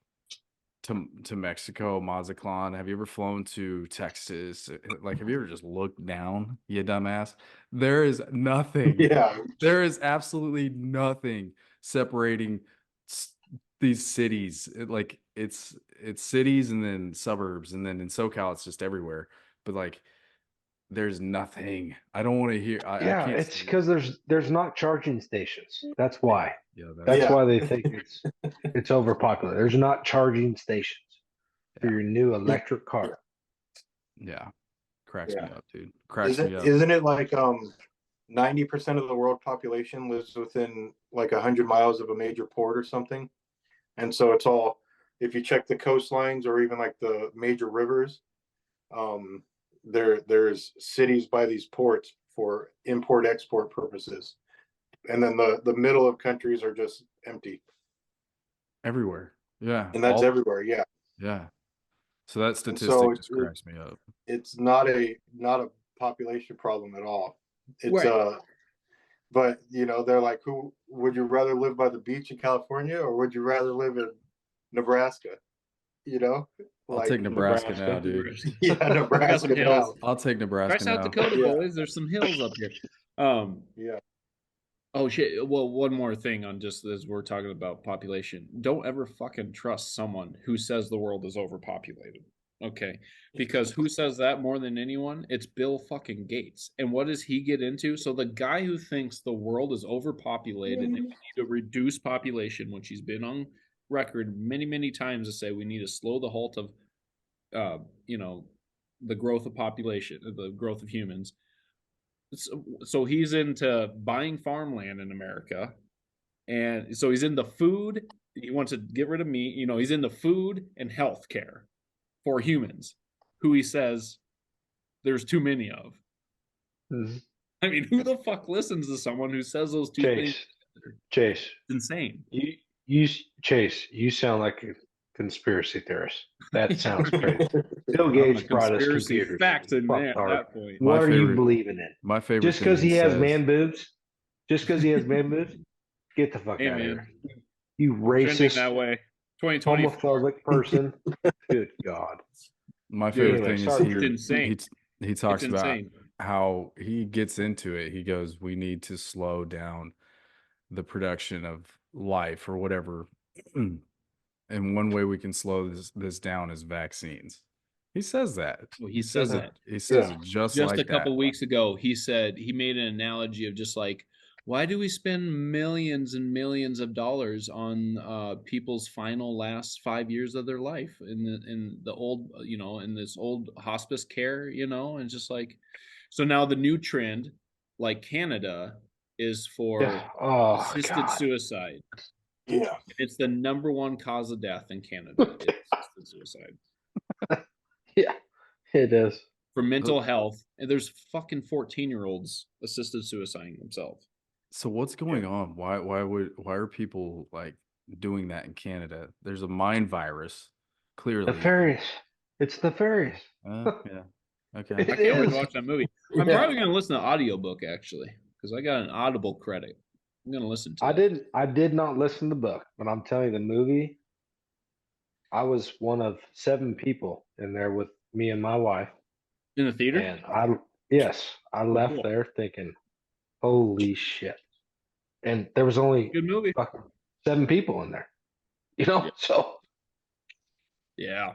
to Mexico, Mazatlan? Have you ever flown to Texas? Like, have you ever just looked down, you dumbass? There is nothing. Yeah. There is absolutely nothing separating these cities. Like it's cities and then suburbs, and then in SoCal it's just everywhere. But like there's nothing. I don't want to hear. I can't it's because there's not charging stations. That's why. Yeah, That's why they think it's overpopulated. There's not charging stations for your new electric car. Yeah, cracks me up, dude. Cracks me up. Isn't it like 90% of the world population lives within like 100 miles of a major port or something? And so it's all, if you check the coastlines or even like the major rivers, there's cities by these ports for import-export purposes. And then the middle of countries are just empty. Everywhere. Yeah. And that's everywhere. Yeah. Yeah. So that statistic just cracks me up. It's not a population problem at all. It's right. But you know, they're like, who would you rather live by the beach in California, or would you rather live in Nebraska? You know, I'll take Nebraska now, dude. Yeah, Nebraska now. I'll take Nebraska now. South Dakota, boys. There's some hills up here. Yeah. Oh shit. Well, one more thing on just as we're talking about population. Don't ever fucking trust someone who says the world is overpopulated. Okay. Because who says that more than anyone? It's Bill fucking Gates. And what does he get into? So the guy who thinks the world is overpopulated and we need to reduce population, which he's been on record many, many times to say we need to slow the halt of the growth of population, the growth of humans. So he's into buying farmland in America, and so he's into food. He wants to get rid of meat. You know, he's into food and health care for humans, who he says there's too many of. Mm-hmm. I mean, who the fuck listens to someone who says those two things? Chase, it's insane. Chase, you sound like a conspiracy theorist. That sounds crazy. Bill Gates brought us computers. Facts in there at that point. What are you believing in? My favorite. Just because he has man boobs? Just because he has man boobs? Get the fuck out of here. You racist, that way. 2020 homophobic person. Good God. My favorite thing is insane. He talks about how he gets into it. He goes, "We need to slow down the production of life or whatever." And one way we can slow this down is vaccines. He says that. Well, he says that. He says it just like a couple weeks ago. He said, he made an analogy of just like, why do we spend millions and millions of dollars on people's final last 5 years of their life in the old, in this old hospice care, and just like, so now the new trend, like Canada, is for assisted suicide. Yeah, it's the number one cause of death in Canada. It's suicide. Yeah, it is. For mental health, and there's fucking 14-year-olds assisted suiciding themselves. So what's going on? Why are people like doing that in Canada? There's a mind virus, clearly. The fairies. It's the fairies. Yeah. Okay. I can't wait to watch that movie. I'm probably gonna listen to audiobook actually, because I got an Audible credit. I'm gonna listen to it. I did not listen to the book, but I'm telling you, the movie, I was one of 7 people in there with me and my wife. In the theater? And I left there thinking, holy shit. And there was only good movie. 7 people in there. So yeah.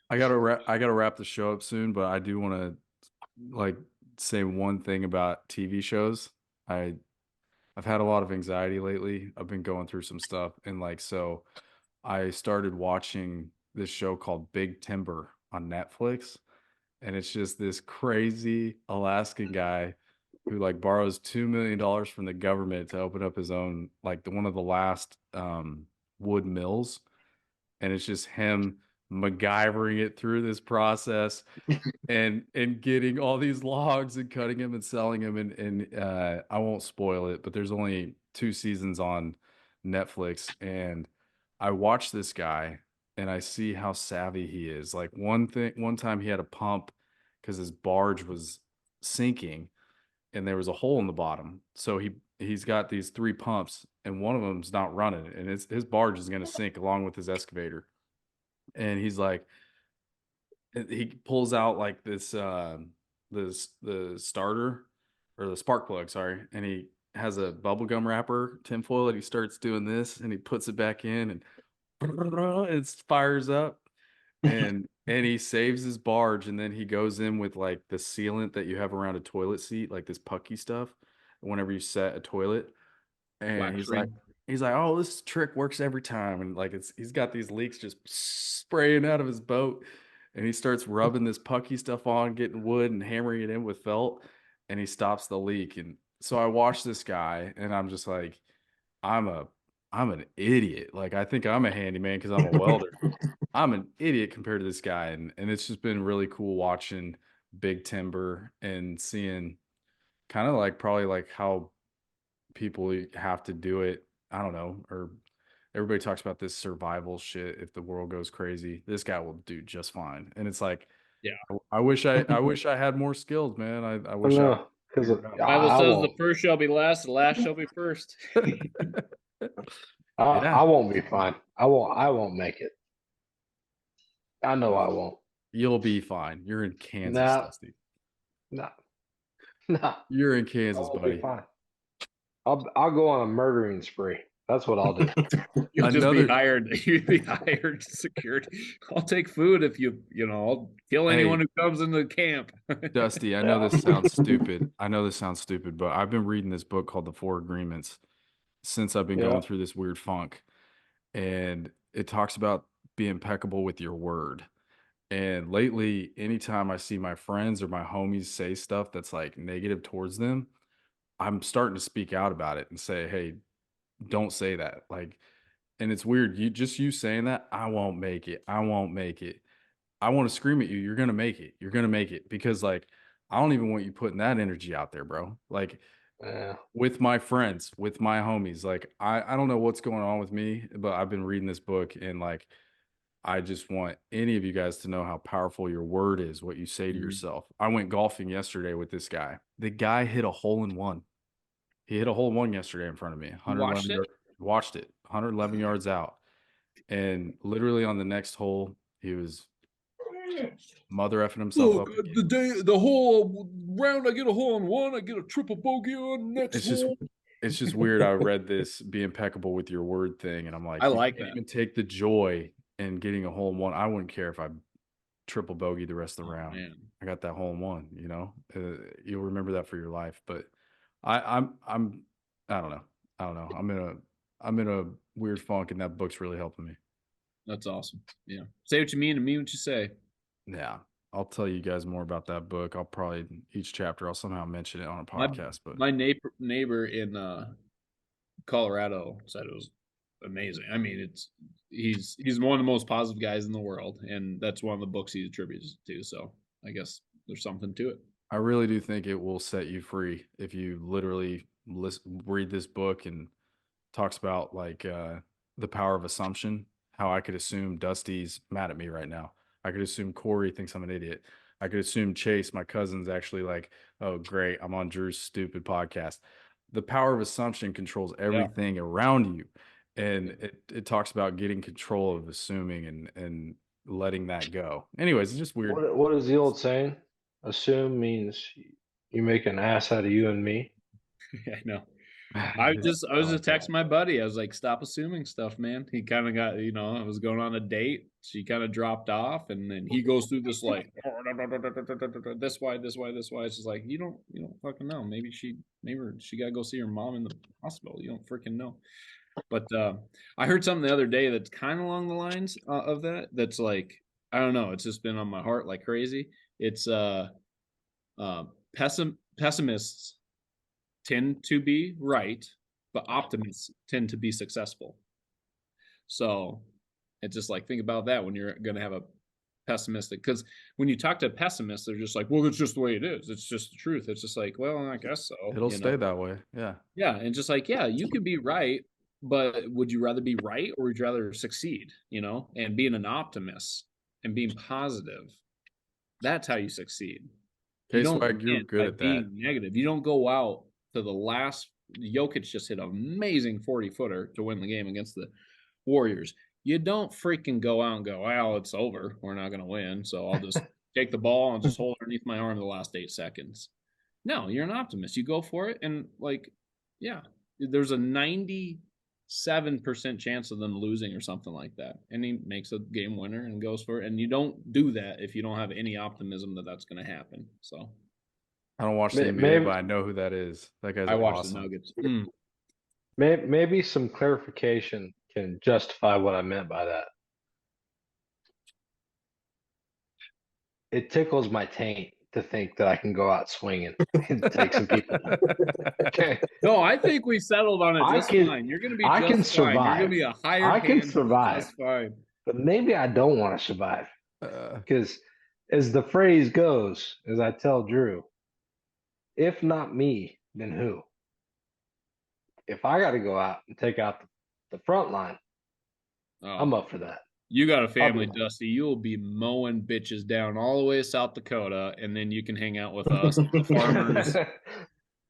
I gotta wrap the show up soon, but I do want to say one thing about TV shows. I've had a lot of anxiety lately. I've been going through some stuff, and so I started watching this show called Big Timber on Netflix, and it's just this crazy Alaskan guy who borrows $2 million from the government to open up his own one of the last wood mills, and it's just him MacGyvering it through this process and getting all these logs and cutting them and selling them. And I won't spoil it, but there's only 2 seasons on Netflix. And I watch this guy and I see how savvy he is. Like one time he had a pump because his barge was sinking and there was a hole in the bottom. So he's got these 3 pumps and one of them's not running, and his barge is going to sink along with his excavator. And he's like, he pulls out like this the starter or the spark plug, sorry, and he has a bubblegum wrapper tinfoil that he starts doing this and he puts it back in and it fires up and he saves his barge. And then he goes in with like the sealant that you have around a toilet seat, like this pucky stuff whenever you set a toilet. And he's like, oh, this trick works every time. And like he's got these leaks just spraying out of his boat. And he starts rubbing this pucky stuff on, getting wood and hammering it in with felt, and he stops the leak. And so I watch this guy and I'm just like, I'm an idiot. Like, I think I'm a handyman because I'm a welder. I'm an idiot compared to this guy. And it's just been really cool watching big timber and seeing kind of like probably like how people have to do it. I don't know. Or everybody talks about this survival shit. If the world goes crazy, this guy will do just fine. And it's like, yeah, I wish I had more skills, man. I wish because the Bible says the first shall be last, the last shall be first. I won't be fine. I won't make it. I know I won't. You'll be fine. You're in Kansas, Dusty. No. You're in Kansas, buddy. Be fine. I'll go on a murdering spree. That's what I'll do. You'll just be hired. You'd be hired security. I'll take food if I'll kill anyone who comes into the camp. Dusty, I know this sounds stupid. But I've been reading this book called The 4 Agreements since I've been going through this weird funk. And it talks about being impeccable with your word. And lately, anytime I see my friends or my homies say stuff that's like negative towards them, I'm starting to speak out about it and say, hey, don't say that. Like, and it's weird. You saying that, I won't make it. I won't make it. I want to scream at you. You're going to make it. You're going to make it. Because like, I don't even want you putting that energy out there, bro. Like with my friends, with my homies, like, I don't know what's going on with me, but I've been reading this book and like, I just want any of you guys to know how powerful your word is, what you say to yourself. I went golfing yesterday with this guy. The guy hit a hole-in-one. He hit a hole-in-one yesterday in front of me. Watched it. 111 yards out. And literally on the next hole, he was mother effing himself up. The whole round, I get a hole-in-one. I get a triple bogey on next hole. It's just weird. I read this be impeccable with your word thing, and I'm like, I like that. Even take the joy in getting a hole-in-one. I wouldn't care if I triple bogey the rest of the round. Man. I got that hole-in-one. You'll remember that for your life. But I don't know. I'm in a weird funk, and that book's really helping me. That's awesome. Yeah. Say what you mean and mean what you say. Yeah. I'll tell you guys more about that book. I'll probably each chapter I'll somehow mention it on a podcast. But my neighbor in Colorado said it was amazing. I mean, he's one of the most positive guys in the world, and that's one of the books he attributes to. So I guess there's something to it. I really do think it will set you free if you literally read this book and talks about like the power of assumption. How I could assume Dusty's mad at me right now. I could assume Korey thinks I'm an idiot. I could assume Chase, my cousin's actually like, oh, great, I'm on Drew's stupid podcast. The power of assumption controls everything around you. And it talks about getting control of assuming and letting that go. Anyways, it's just weird. What is the old saying? Assume means you make an ass out of you and me. Yeah, I know. I was just texting my buddy. I was like, stop assuming stuff, man. He kind of got, I was going on a date. She kind of dropped off, and then he goes through this like, this why. It's just like, you don't fucking know. Maybe she got to go see her mom in the hospital. You don't freaking know. But I heard something the other day that's kind of along the lines of that. That's like, I don't know. It's just been on my heart like crazy. It's pessimists tend to be right, but optimists tend to be successful. So It's just like, think about that when you're going to have a pessimistic, because when you talk to pessimists, they're just like, well, it's just the way it is. It's just the truth. It's just like, well, I guess so. It'll stay that way. Yeah. Yeah. And just like, yeah, you can be right, but would you rather be right or would you rather succeed, and being an optimist and being positive? That's how you succeed. Swag, you're good at that. Negative. You don't go out to the last. Jokic just hit an amazing 40-footer to win the game against the Warriors. You don't freaking go out and go, well, it's over. We're not going to win. So I'll just take the ball and just hold it underneath my arm the last 8 seconds. No, you're an optimist. You go for it. And there's a 97% chance of them losing or something like that. And he makes a game winner and goes for it. And you don't do that if you don't have any optimism that that's going to happen. So I don't watch the NBA, but I know who that is. That guy's awesome. Watch the Nuggets. Maybe some clarification can justify what I meant by that. It tickles my taint to think that I can go out swinging and take some people. Okay. No, I think we settled on it just fine. You're going to be I can just fine. survive. You're going to be a higher I can hand, survive. just fine. But maybe I don't want to survive. Because as the phrase goes, as I tell Drew, if not me, then who? If I got to go out and take out the front line, I'm up for that. You got a family, Dusty. You'll be mowing bitches down all the way to South Dakota, and then you can hang out with us, the farmers.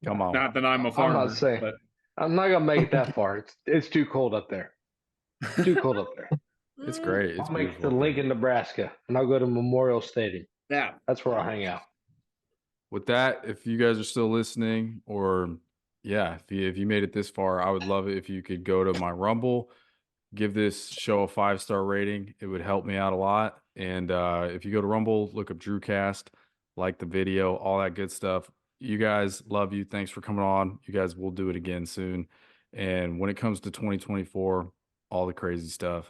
Come on. Not that I'm a farmer. I'm not saying. But... I'm not going to make it that far. It's too cold up there. It's too cold up there. It's great. I'll make it to Lincoln, Nebraska, and I'll go to Memorial Stadium. Yeah. That's where I'll hang out. With that, if you guys are still listening, or if you made it this far, I would love it if you could go to my Rumble, give this show a 5-star rating. It would help me out a lot. And if you go to Rumble, look up Drewcast, like the video, all that good stuff. You guys, love you. Thanks for coming on. You guys will do it again soon. And when it comes to 2024, all the crazy stuff,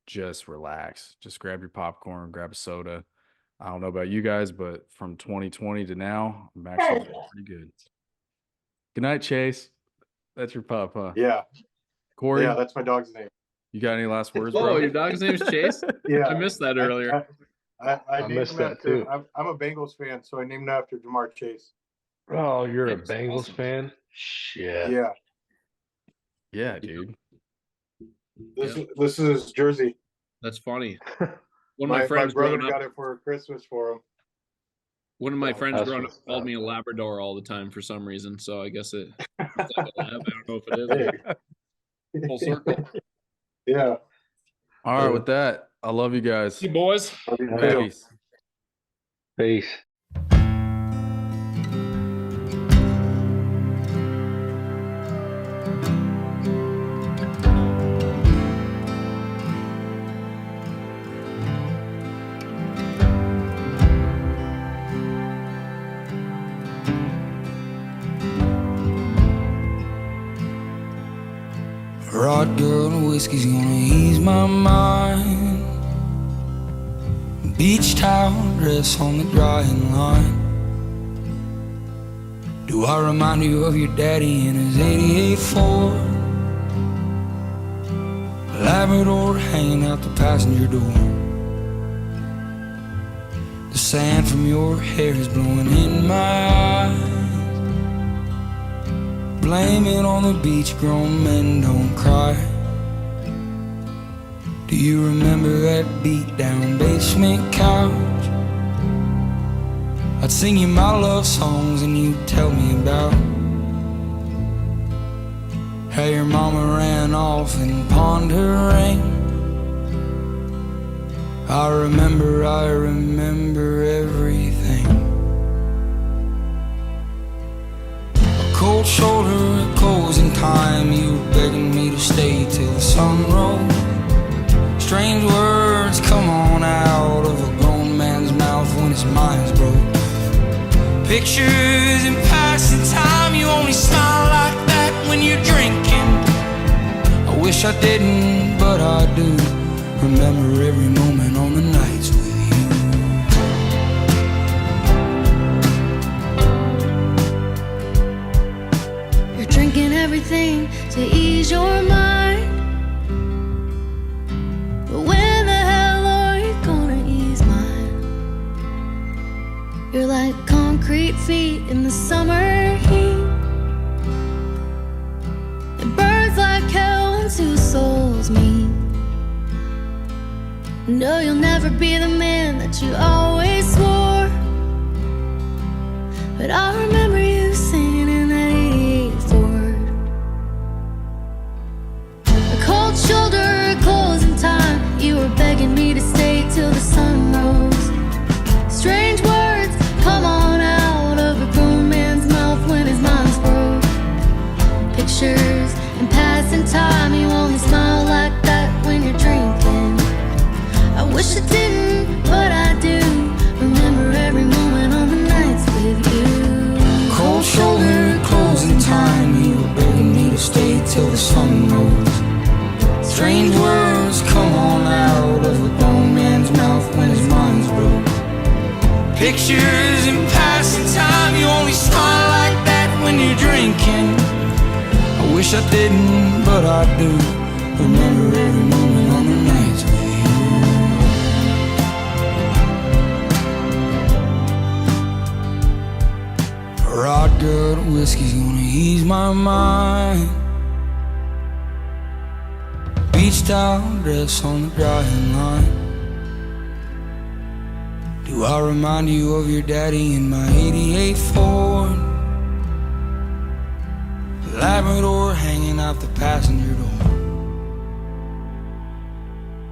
just relax. Just grab your popcorn, grab a soda. I don't know about you guys, but from 2020 to now, I'm actually pretty good. Good night, Chase. That's your pup, huh? Yeah. Korey? Yeah, that's my dog's name. You got any last words, bro? Oh, your dog's name is Chase? Yeah. I missed that earlier. I missed that too. I'm a Bengals fan, so I named after Jamar Chase. Oh, you're a Bengals fan? Shit. Yeah. Yeah, dude. This is his jersey. That's funny. One of my friends brother growing up, got it for Christmas for him. One of my friends growing up called me a Labrador all the time for some reason. So I guess it's like a lab. I don't know if it is. Full circle. Yeah. All right, with that, I love you guys. Hey, boys. Peace. Peace. Rod girl and whiskey's gonna ease my mind. Beach towel dress on the drying line. Do I remind you of your daddy in his 88 Ford? Labrador hanging out the passenger door. The sand from your hair is blowing in my eyes. Blame it on the beach, grown men don't cry. Do you remember that beat down basement couch? I'd sing you my love songs and you'd tell me about how your mama ran off and pawned her ring. I remember everything. Cold shoulder, closing time. You were begging me to stay till the sun rose. Strange words come on out of a grown man's mouth when his mind's broke. Pictures in passing time. You only smile like that when you're drinking. I wish I didn't, but I do. Remember every moment on the nights with Drinking everything to ease your mind. But feet in the summer heat. It burns like hell when two souls meet. No, you'll never be the man that you always swore. But I remember you singing in that 88 Ford. A cold shoulder, closing time. You were begging me to stay till the sun rose. Strange words come on out of a grown man's mouth when his mind's broke. Pictures and passing time. You only smile like that when you're drinking. I wish I didn't, but I do. Remember every moment on the nights with you. Cold shoulder, closing time. You were begging me to stay till the sun rose. Strange words come on out of a grown man's mouth when his mind's broke. Pictures in passing time. You only smile like that when you're drinking. I wish I didn't, but I do. Remember every moment on the nights with you. Rod good whiskey's gonna ease my mind. Beach towel dress on the drying line. Do I remind you of your daddy in my 88 Ford? Labrador hanging out the passenger door.